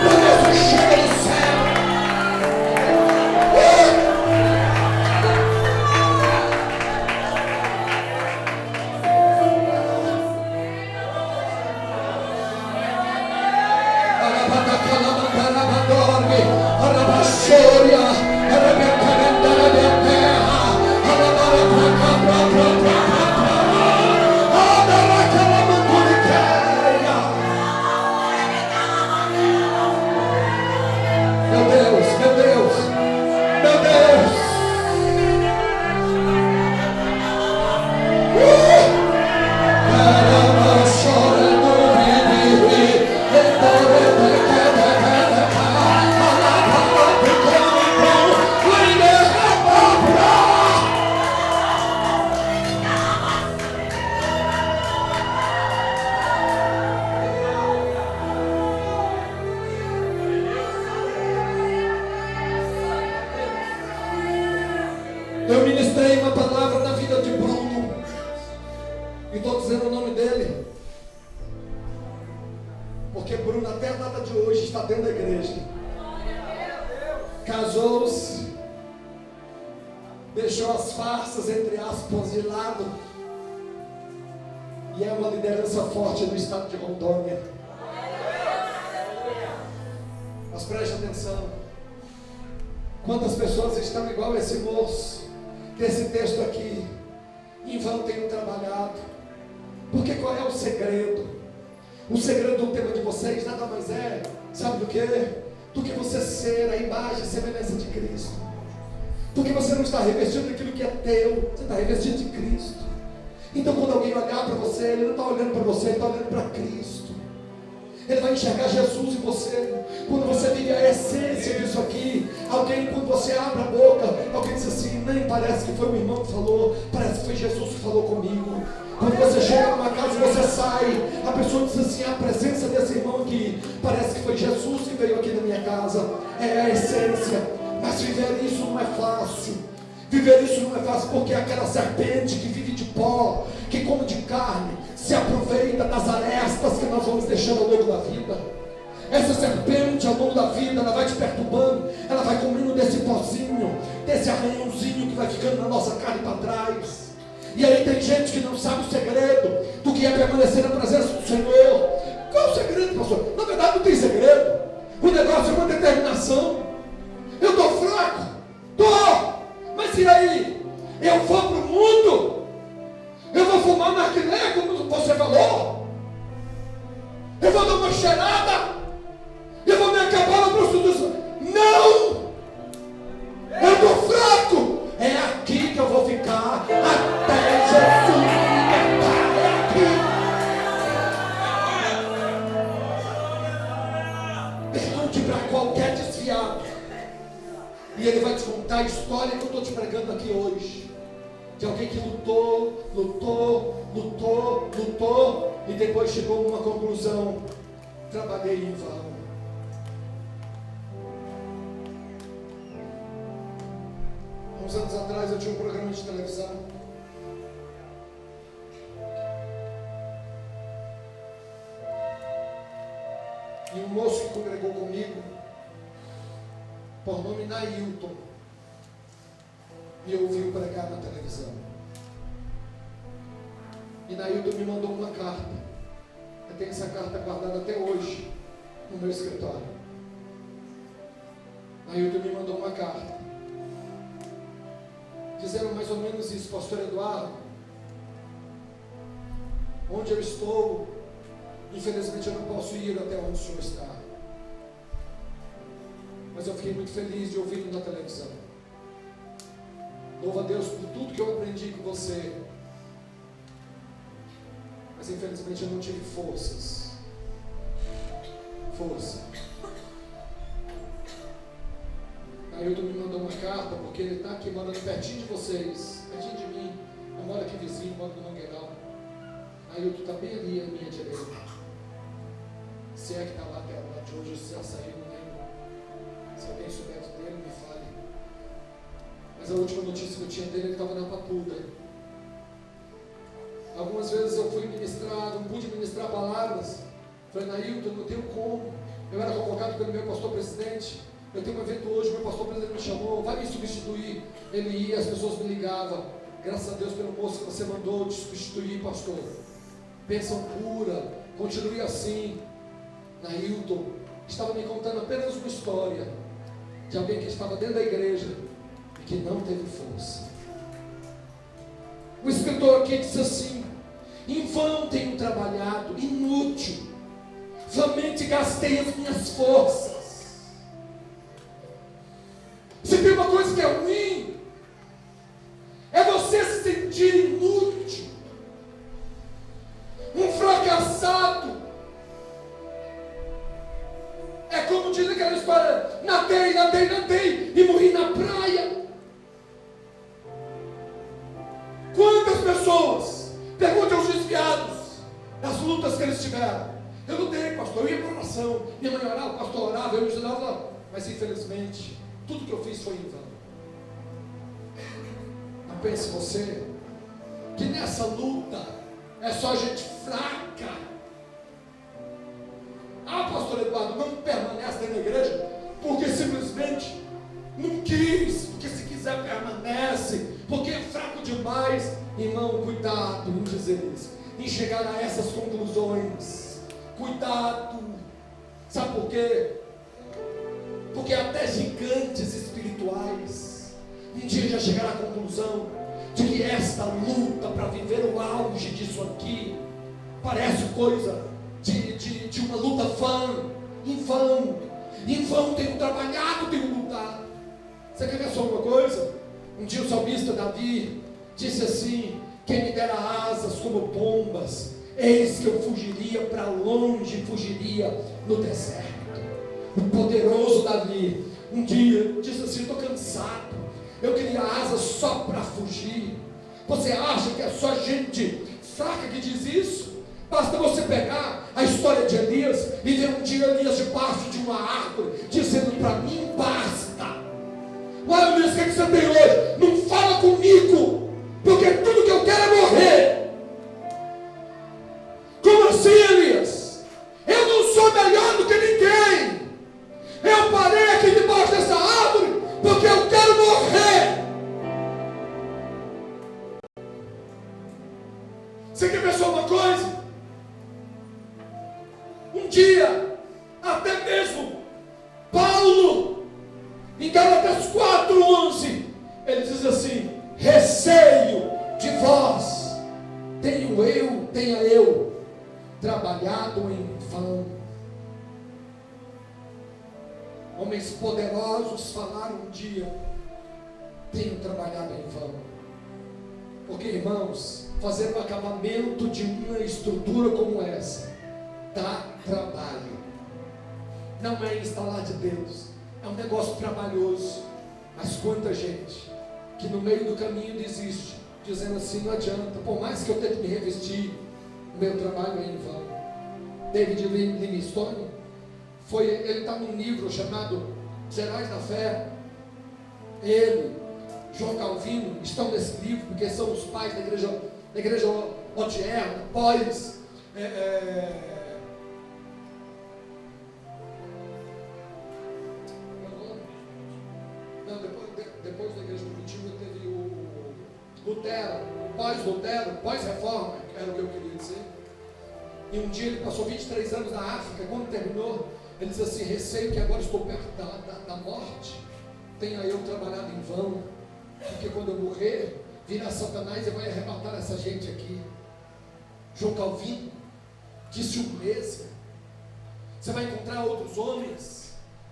para ver se chega no céu. Arabashoria, Arabia, Arabia, Terra, Arabara, dizendo o nome dele. Porque Bruno, até a data de hoje, está dentro da igreja. Casou-se, deixou as farsas, entre aspas, de lado, e é uma liderança forte no estado de Rondônia. Mas preste atenção, quantas pessoas estão igual a esse moço, desse texto aqui, em vão tenho trabalhado. Porque qual é o segredo? O segredo do tema de vocês nada mais é, sabe do que? Do que você ser a imagem e semelhança de Cristo. Porque você não está revestindo daquilo que é teu, você está revestido de Cristo. Então quando alguém olhar para você, ele não está olhando para você, ele está olhando para Cristo. Ele vai enxergar Jesus em você. Quando você vive a essência disso aqui, alguém, quando você abre a boca, alguém diz assim, nem parece que foi o irmão que falou, parece que foi Jesus que falou comigo. Quando você chega numa casa e você sai, a pessoa diz assim, a presença desse irmão aqui, parece que foi Jesus que veio aqui na minha casa. É a essência. Mas viver isso não é fácil. Viver isso não é fácil, porque é aquela serpente que vive de pó, que come de carne, se aproveita das arestas que nós vamos deixando ao longo da vida. Essa serpente ao longo da vida, ela vai te perturbando, ela vai comendo desse pozinho, desse arranhãozinho que vai ficando na nossa carne para trás. E aí tem gente que não sabe o segredo do que é permanecer na presença do Senhor. Qual é o segredo, pastor? Na verdade não tem segredo. O negócio é uma determinação. Eu estou fraco? Estou! Mas e aí? Eu vou para o mundo? Eu vou fumar narguilé, como você falou? Eu vou dar uma cheirada? Eu vou me acabar na prostituição? Não! Eu estou fraco! É aqui que eu vou ficar até Jesus me libertar. É aqui. Pergunte para qualquer desviado, e ele vai te contar a história que eu estou te pregando aqui hoje. De alguém que lutou, e depois chegou numa conclusão: trabalhei em vão. Uns anos atrás eu tinha um programa de televisão. E um moço que congregou comigo, por nome Nailton, me ouviu pregar na televisão. E Nailton me mandou uma carta. Eu tenho essa carta guardada até hoje no meu escritório. Nailton me mandou uma carta dizendo mais ou menos isso: pastor Eduardo, onde eu estou, infelizmente eu não posso ir até onde o senhor está, mas eu fiquei muito feliz de ouvi-lo na televisão. Louvo a Deus por tudo que eu aprendi com você, mas infelizmente eu não tive força. Ailton me mandou uma carta, porque ele está aqui morando pertinho de vocês, pertinho de mim. Eu moro aqui vizinho, moro no Mangueiral. Ailton está bem ali à minha direita. Se é que está lá até a hora de hoje, se já saiu, não lembro. Se alguém souber dele, me fale. Mas a última notícia que eu tinha dele, ele estava na Papuda. Algumas vezes eu fui ministrar, não pude ministrar palavras. Falei, Nailton, não tenho como. Eu era convocado pelo meu pastor presidente. Eu tenho um evento hoje, meu pastor presidente me chamou, vai me substituir. Ele ia, as pessoas me ligavam. Graças a Deus pelo moço que você mandou te substituir, pastor. Bênção pura, continue assim. Nailton estava me contando apenas uma história de alguém que estava dentro da igreja e que não teve força. O escritor aqui disse assim: em vão tenho trabalhado, inútil, somente gastei as minhas forças. Se tem uma coisa que é ruim, é você se sentir inútil, um fracassado. É como diz aquela história: nadei e morri na praia. Quantas pessoas, pergunte aos desviados das lutas que eles tiveram: eu lutei, pastor, eu ia para oração, minha mãe orava, o pastor orava, eu me ajudava, mas infelizmente tudo que eu fiz foi em vão. Não pense você que nessa luta é só gente fraca. Ah, pastor Eduardo, não permanece na igreja porque simplesmente não quis, porque se quiser permanece, porque é fraco demais. Irmão, cuidado em dizer isso, em chegar a essas conclusões. Cuidado. Sabe por quê? Porque até gigantes espirituais um dia já chegaram à conclusão de que esta luta para viver o auge disso aqui parece coisa de uma luta em vão tenho trabalhado, tenho lutado. Você quer ver só uma coisa? Um dia o salmista Davi disse assim: quem me dera asas como pombas, eis que eu fugiria para longe, fugiria no deserto. O poderoso Davi um dia disse assim: estou cansado, eu queria asas só para fugir. Você acha que é só gente fraca que diz isso? Basta você pegar a história de Elias e ver um dia Elias debaixo de uma árvore dizendo: para mim basta. Olha, Elias, o que você tem hoje? Não fala comigo, porque tudo que eu quero é morrer. Como assim, Elias? Eu não sou melhor do que ninguém. Eu parei aqui debaixo dessa árvore porque eu quero morrer. Você quer ver só uma coisa? Um dia, até mesmo Paulo, em Gálatas 4:11, ele diz assim: receio de vós, tenha eu trabalhado em vão. Homens poderosos falaram um dia: tenho trabalhado em vão. Porque, irmãos, fazer o acabamento de uma estrutura como essa dá trabalho. Não é instalar de Deus, é um negócio trabalhoso. Mas quanta gente que no meio do caminho desiste, dizendo assim: não adianta, por mais que eu tente me revestir, o meu trabalho é em vão. David Livingstone, ele está num livro chamado Os Heróis da Fé. Ele, João Calvino, estão nesse livro porque são os pais da igreja odierna, pós depois da igreja primitiva teve o Lutero, pós-Lutero, pós-reforma, era o que eu queria dizer. E um dia ele passou 23 anos na África. Quando terminou, ele disse assim: receio que agora estou perto da morte, tenha eu trabalhado em vão, porque quando eu morrer, virá Satanás e vai arrebatar essa gente aqui. João Calvino disse o mesmo. Você vai encontrar outros homens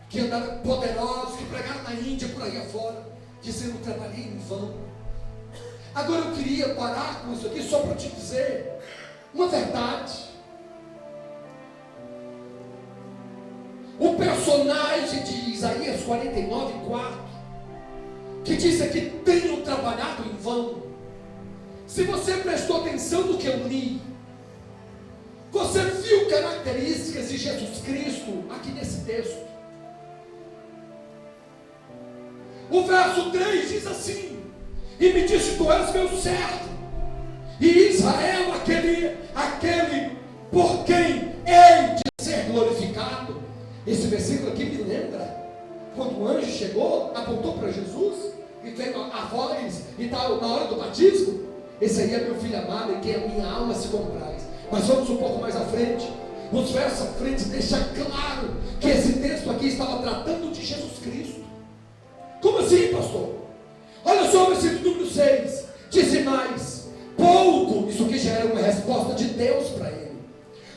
que andaram poderosos, que pregaram na Índia, por aí afora, dizendo: trabalhei em vão. Agora eu queria parar com isso aqui só para te dizer uma verdade. O personagem de Isaías 49:4, que diz aqui: tenho trabalhado em vão. Se você prestou atenção no que eu li, você viu características de Jesus Cristo aqui nesse texto. O verso 3 diz assim: e me disse: tu és meu servo, e Israel aquele por quem hei de ser glorificado. Esse versículo aqui me lembra quando o anjo chegou, apontou para Jesus e veio a voz e tal, na hora do batismo: esse aí é meu filho amado, em quem a minha alma se compraz. Mas vamos um pouco mais à frente. Os versos à frente deixam claro que esse texto aqui estava tratando de Jesus Cristo. Como assim, pastor? Olha só o versículo número 6. Disse mais: pouco, isso aqui já era uma resposta de Deus para ele.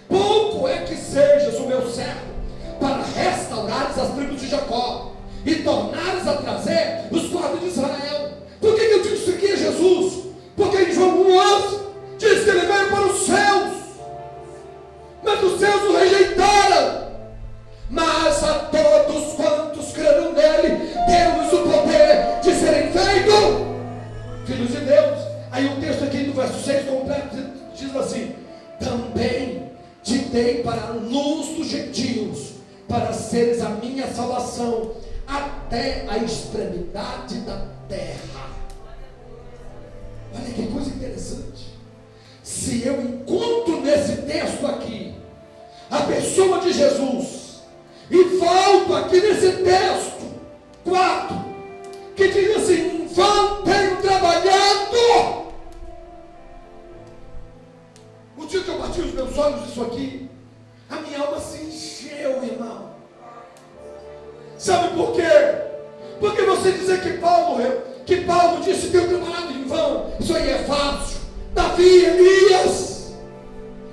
Pouco é que sejas o meu servo para restaurares as tribos de Jacó e tornares a trazer os guardas de Israel. Por que eu digo isso aqui a Jesus? Porque em João 1:11 diz que ele veio para os céus, mas os céus o rejeitaram. Mas a todos quantos creram nele, deu-lhes o poder de serem feitos filhos de Deus. Aí o texto aqui no verso 6 completo diz assim: também te dei para a luz dos gentios, para seres a minha salvação até a extremidade da terra. Olha que coisa interessante. Se eu encontro nesse texto aqui a pessoa de Jesus e volto aqui nesse texto 4, que diz assim: em vão tenho trabalhado. O dia que eu bati os meus olhos isso aqui, a minha alma se encheu, irmão. Sabe por quê? Porque você dizer que Paulo disse que tenho trabalhado em vão, isso aí é fácil. Davi, Elias.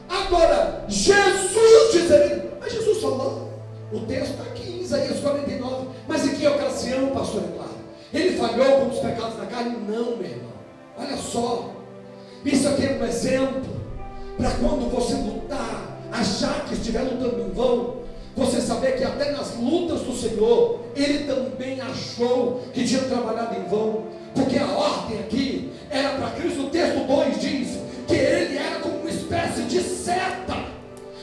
Agora, Jesus dizer, mas Jesus falou, o texto está aqui em Isaías 49, mas em que ocasião, pastor Eduardo? Ele falhou com os pecados da carne? Não, meu irmão. Olha só, isso aqui é um exemplo para quando você lutar, achar que estiver lutando em vão, você saber que até nas lutas do Senhor, ele também achou que tinha trabalhado em vão, porque a ordem aqui era para Cristo. O texto 2 diz que ele era como uma espécie de seta,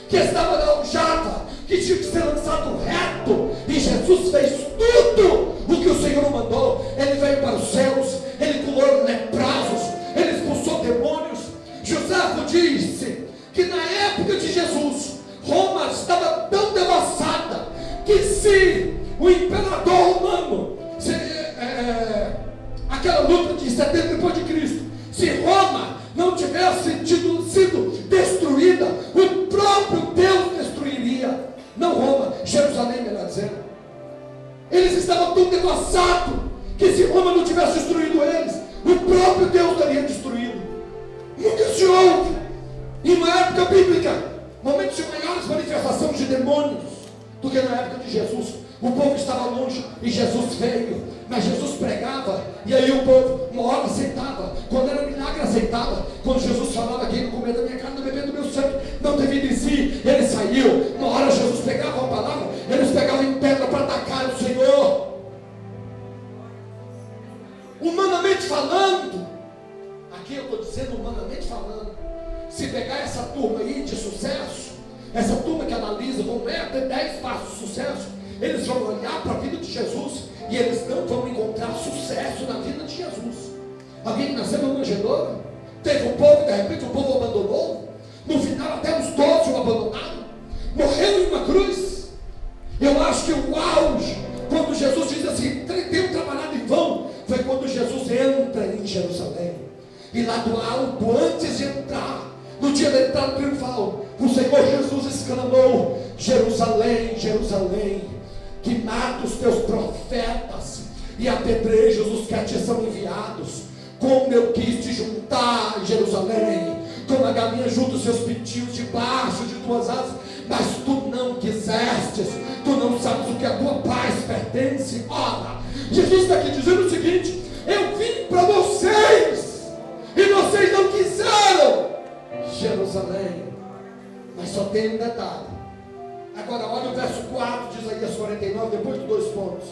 que estava na aljava, que tinha que ser lançado reto, e Jesus fez tudo o que o Senhor mandou. Ele veio para os céus, ele curou leprosos, ele expulsou demônios. Joséfo disse que na época de Jesus, Roma estava tão devastada, que se o imperador romano, aquela luta de 70 depois de Cristo, se Roma não tivesse sido destruída, o próprio Deus destruiria. Não Roma, Jerusalém, melhor dizendo. Eles estavam tão devassados, que se Roma não tivesse destruído eles, o próprio Deus teria destruído. Nunca se ouve, em uma época bíblica, momentos de maiores manifestações de demônios do que na época de Jesus. O povo estava longe e Jesus veio, mas Jesus pregava, e aí o povo uma hora aceitava, quando era milagre aceitava, quando Jesus falava: quem não comer da minha carne, não beber do meu sangue, não tem vida em si, ele saiu. Uma hora Jesus pegava a palavra, eles pegavam em pedra para atacar o Senhor. Humanamente falando, aqui eu estou dizendo humanamente falando, se pegar essa turma aí de sucesso, essa turma que analisa como é ter 10 passos de sucesso, eles vão olhar para a vida de Jesus e eles não vão encontrar sucesso na vida de Jesus. Alguém nasceu numa manjedoura, teve um povo, de repente o povo abandonou, no final até os 12 o abandonaram, morreu em uma cruz. Eu acho que o auge, quando Jesus diz assim: tenho trabalhado em vão, foi quando Jesus entra em Jerusalém, e lá do alto, antes de entrar, no dia da entrada triunfal, o Senhor Jesus exclamou: Jerusalém, Jerusalém, que mata os teus profetas e apedrejas os que a ti são enviados. Como eu quis te juntar, Jerusalém, como a galinha junta os seus pintinhos debaixo de tuas asas, mas tu não quisestes, tu não sabes o que a tua paz pertence. Ora, Jesus está aqui dizendo o seguinte: eu vim para vocês e vocês não quiseram Jerusalém. Mas só tem um detalhe. Agora olha o verso 4 de Isaías 49, depois de 2 pontos,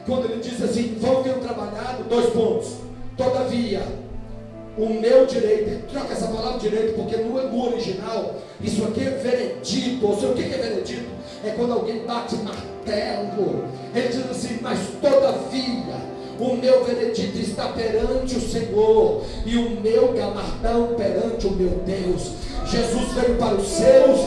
quando ele diz assim: vão ter trabalhado, 2 pontos, todavia o meu direito, troca essa palavra direito, porque no original isso aqui é veredito. Ou seja, o que é veredito? É quando alguém bate martelo. Ele diz assim: mas todavia o meu veredito está perante o Senhor, e o meu galardão perante o meu Deus. Jesus veio para os seus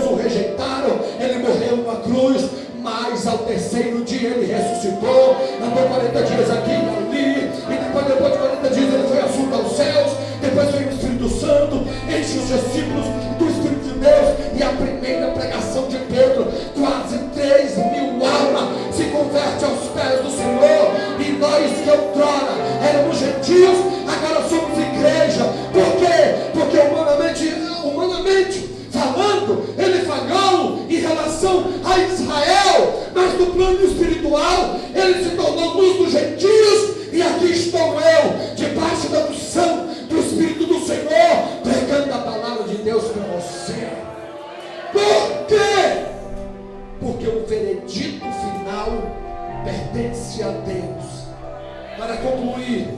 o rejeitaram, ele morreu numa cruz, mas ao terceiro dia ele ressuscitou, andou 40 dias aqui e ali, e depois de 40 dias ele foi assunto aos céus. Depois veio o Espírito Santo, enche os discípulos do Espírito de Deus, e a primeira pregação de Pedro, quase 3.000 almas se converte aos pés do Senhor. E nós que outrora éramos gentios, agora somos igreja. Por quê? Porque humanamente falando, ele falhou em relação a Israel, mas no plano espiritual ele se tornou luz dos gentios. E aqui estou eu, debaixo da unção do Espírito do Senhor, pregando a palavra de Deus para você. Por quê? Porque o veredito final pertence a Deus. Para concluir,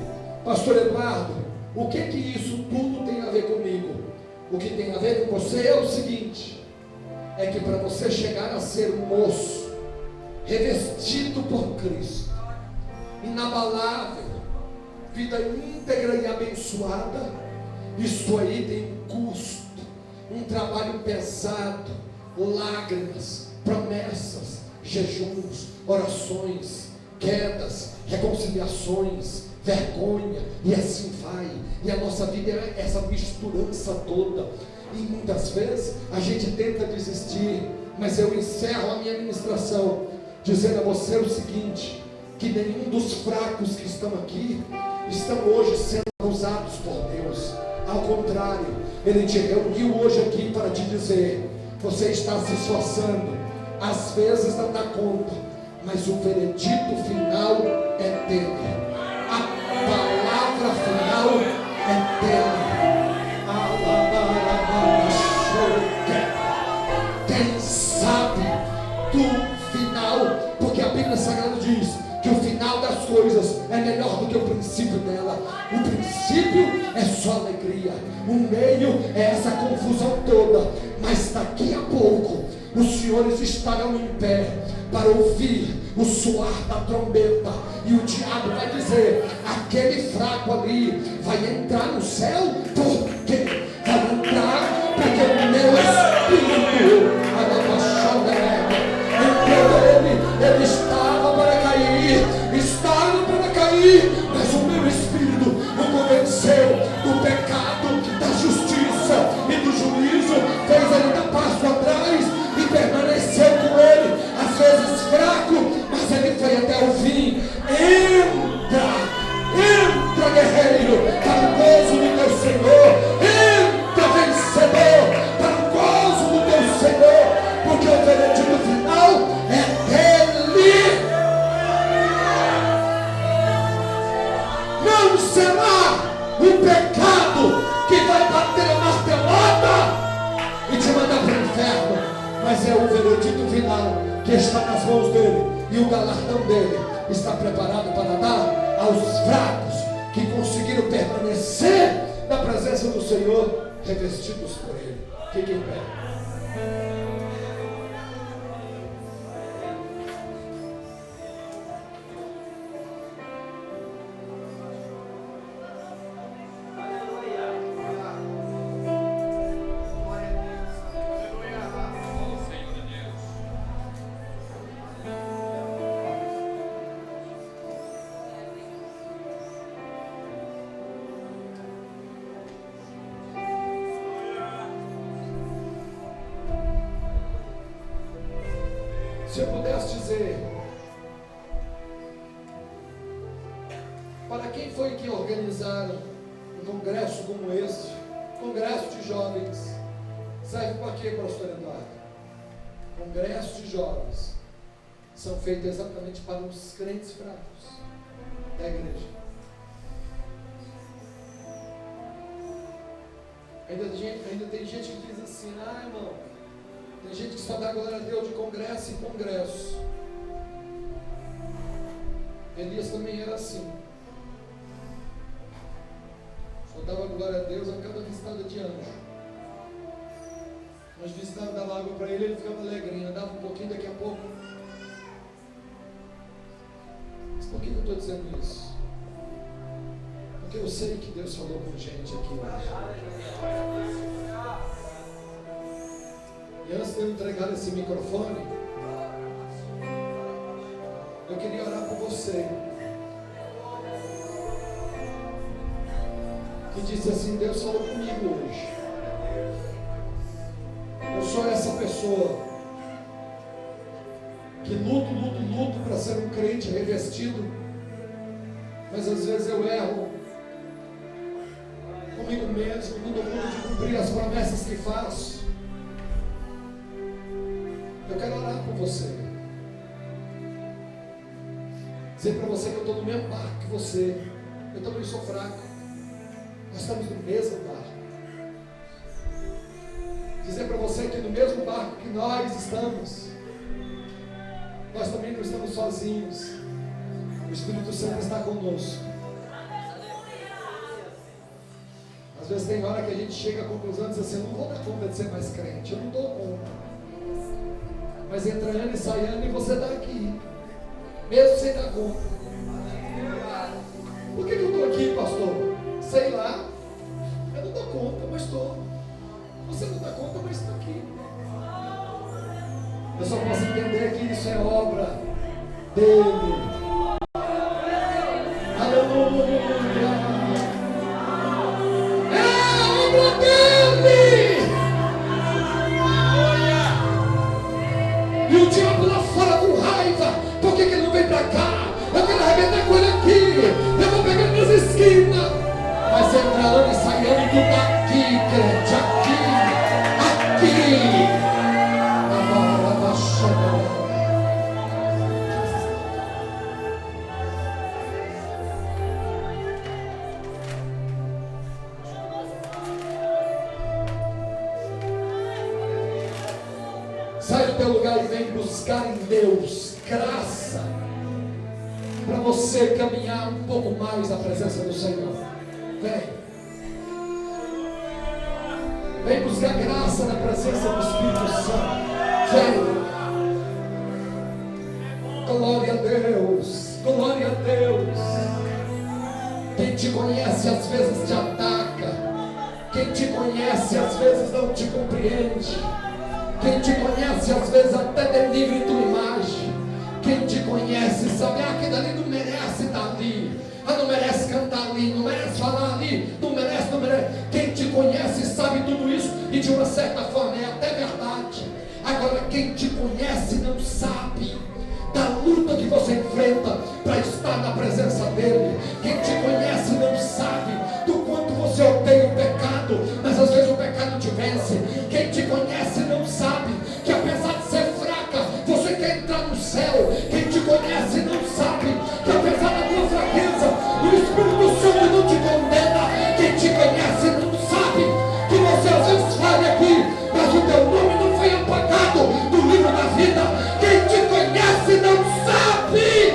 pastor Eduardo, o que isso tudo tem a ver comigo? O que tem a ver com você é o seguinte: é que para você chegar a ser um moço revestido por Cristo, inabalável, vida íntegra e abençoada, isso aí tem um custo, um trabalho pesado, lágrimas, promessas, jejuns, orações, quedas, reconciliações, vergonha, e assim vai. E a nossa vida é essa misturança toda. E muitas vezes a gente tenta desistir, mas eu encerro a minha ministração dizendo a você o seguinte: que nenhum dos fracos que estão aqui estão hoje sendo usados por Deus. Ao contrário, Ele te reuniu hoje aqui para te dizer: você está se esforçando, às vezes não dá conta, mas o veredito final é dele. A palavra final é dele. Quem sabe do final? Porque a Bíblia Sagrada diz que o final das coisas é melhor do que o princípio dela. O princípio é só alegria, o meio é essa confusão toda. Mas daqui a pouco os senhores estarão em pé para ouvir o soar da trombeta, e o diabo vai dizer: aquele fraco ali vai entrar no céu. Por quê? Vai entrar porque o meu espírito ele estava para cair, mas o meu espírito o convenceu do pecado, da justiça e do juízo, fez ele dar passo atrás e permaneceu com ele, às vezes fraco, mas ele foi até o fim. Entra guerreiro, para o gozo do teu Senhor. Entra vencedor, para o gozo do teu Senhor, porque o veredito final é dele. Não será o pecado que vai bater a martelada e te mandar para o inferno, mas é o veredito final que está nas mãos dele, e o galardão dele está preparado para dar aos fracos que conseguiram permanecer na presença do Senhor, revestidos por ele. Fique em pé. Se eu pudesse dizer, para quem foi que organizaram um congresso como esse, congresso de jovens, serve para quê, pastor Eduardo? Congressos de jovens são feitos exatamente para os crentes fracos da igreja. Ainda tem gente que diz assim: irmão, tem gente que só dá glória a Deus de congresso em congresso. Elias também era assim. Só dava glória a Deus a cada visitada de anjo. Nós visitava, dava água para ele, ele ficava alegrinho, andava um pouquinho, daqui a pouco. Mas por que eu estou dizendo isso? Porque eu sei que Deus falou com gente aqui hoje. E antes de eu entregar esse microfone, eu queria orar por você que disse assim: Deus falou comigo hoje. Eu sou essa pessoa que luto para ser um crente revestido, mas às vezes eu erro comigo mesmo, não dou conta de cumprir as promessas que faço. Eu quero orar por você, dizer para você que eu estou no mesmo barco que você. Eu também sou fraco, nós estamos no mesmo barco. Dizer para você que no mesmo barco que nós estamos, nós também não estamos sozinhos. O Espírito Santo está conosco. Às vezes tem hora que a gente chega à conclusão de dizer assim: eu não vou dar conta de ser mais crente, eu não dou conta. Mas entra ano e sai ano e você está aqui, mesmo sem dar conta. Por que eu estou aqui, pastor? Sei lá, eu não dou conta, mas estou. Você não dá conta, mas está aqui. Eu só posso entender que isso é obra dele. Aleluia. É obra dele. E o diabo lá fora com raiva. Por que ele não vem para cá? Eu quero arrebentar com ele aqui. Eu vou pegar nas esquinas. Mas entrando e saindo daqui, crente. Aqui. Agora baixando. Sai do teu lugar e vem buscar em Deus graça para você caminhar um pouco mais na presença do Senhor. Vem buscar graça na presença do Espírito Santo. Vem. Glória a Deus. Glória a Deus. Quem te conhece às vezes te ataca. Quem te conhece às vezes não te compreende. Quem te conhece às vezes até denigre tua imagem. Quem te conhece sabe, que dali não merece estar ali. Não merece cantar ali, não merece falar ali, não merece. Quem te conhece sabe tudo isso e de uma certa forma é até verdade. Agora quem te conhece não sabe da luta que você enfrenta para estar na presença dele. Quem te conhece não sabe do quanto você odeia o pecado, mas às vezes o pecado te vence. Quem te conhece não sabe que apesar de ser fraca, você quer entrar no céu. Quem te conhece não sabe que apesar da tua fraqueza, o Espírito Santo não te condena. Quem te conhece não sabe que você às vezes falha aqui, mas o teu nome não foi apagado do livro da vida. Quem te conhece não sabe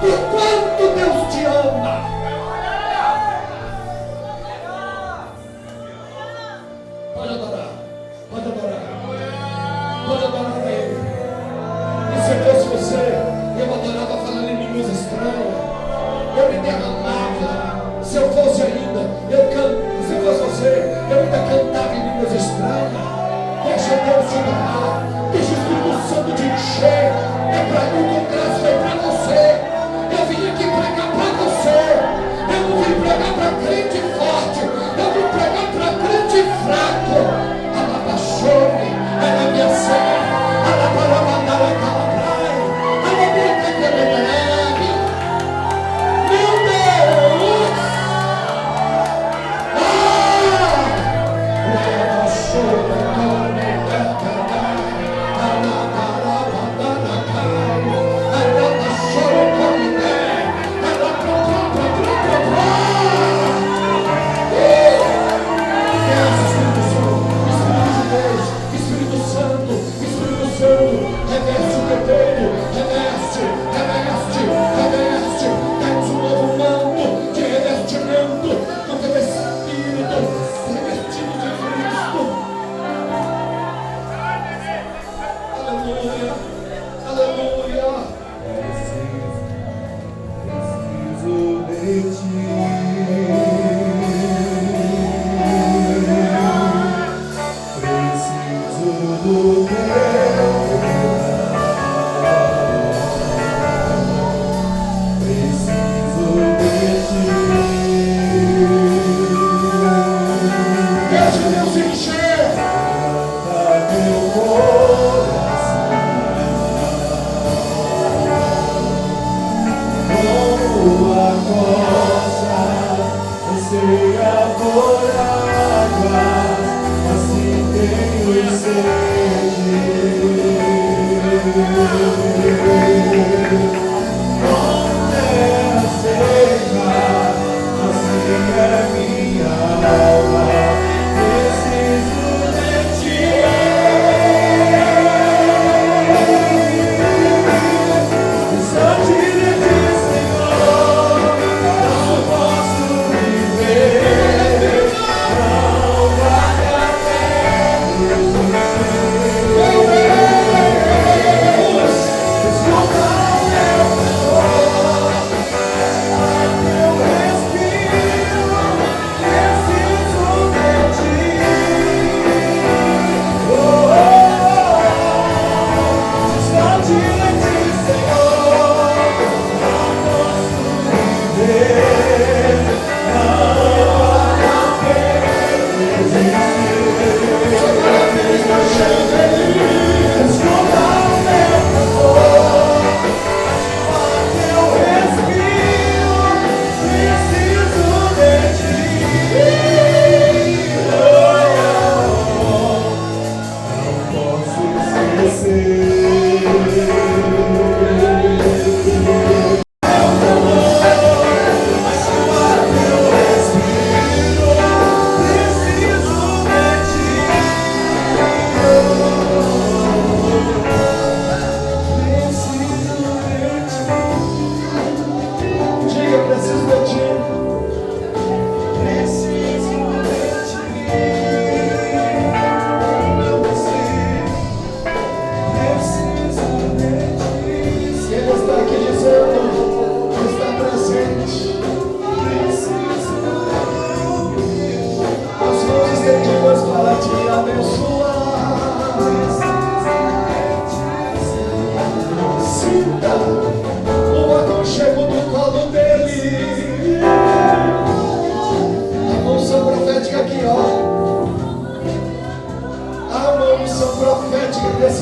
do quanto Deus te ama. Pode adorar, pode adorar, pode adorar a Ele. E se eu fosse você, eu adorava falando em línguas estranhas, eu me derramava. Se eu fosse ainda, se eu fosse você, eu ainda cantava em línguas estranhas. Deixa Deus te dar, deixa o Espírito Santo te encher. É para mim, o congresso é para você. Eu vim aqui pregar para você. Eu não vim pregar para crente forte, eu vim pregar para crente fraco. Alabachore, ela me acende, alabarabandala calabrai, alabita que alegrame. Meu Deus! Alabachore, reveste o teu peito, reveste, tens um novo manto de revestimento do teu Espírito, revestido de Cristo. Aleluia, aleluia. Preciso de ti. Preciso do teu.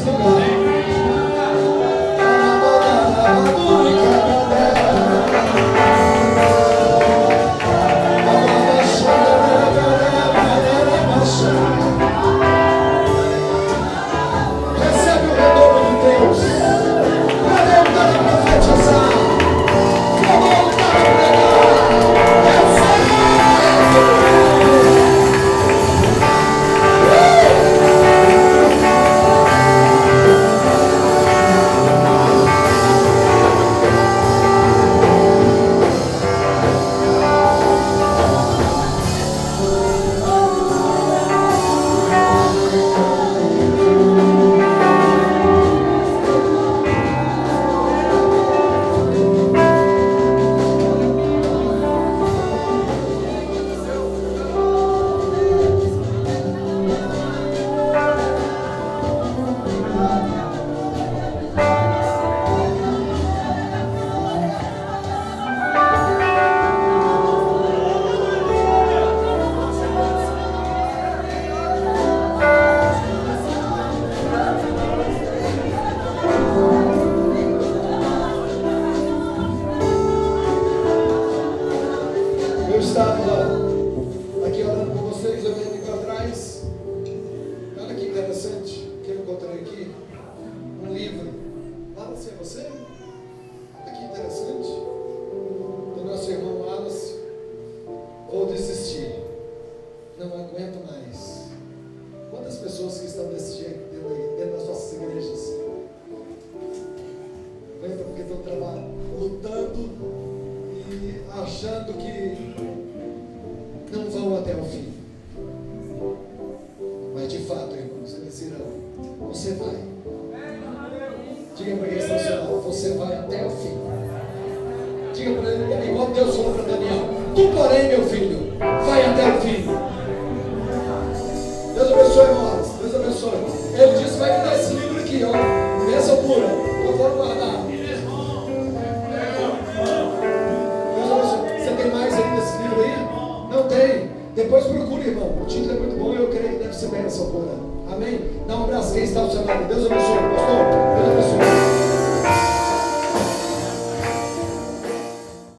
lugar. Recebe o retorno de Deus. Cadê o cara profetizar? Cadê o cara pregar? Recebe! Eu estava aqui orando com vocês, eu venho aqui atrás. Olha que interessante que eu encontrei aqui. Um livro. Wallace, é você? Olha que interessante. Do nosso irmão Wallace. Vou desistir. Não aguento mais. Quantas pessoas que estão desse jeito dentro das nossas igrejas? Lembra porque estão trabalhando, lutando e achando que não vão até o fim. Mas de fato, irmãos, eles irão. Você vai. Diga para quem está ao seu lado, você vai até o fim. Diga para ele, igual Deus falou para Daniel: tu, porém, meu filho, vai até o fim. Deus abençoe, irmãos. Deus abençoe. Ele disse: vai me dar esse livro aqui, ó. Bênção pura. Eu vou guardar. Deus abençoe. Você tem mais aí desse livro aí? Não tem? Depois procure, irmão. O título é muito bom e eu creio que deve ser bênção pura. Amém? Dá um abraço quem está ao seu lado. Deus abençoe. Pastor.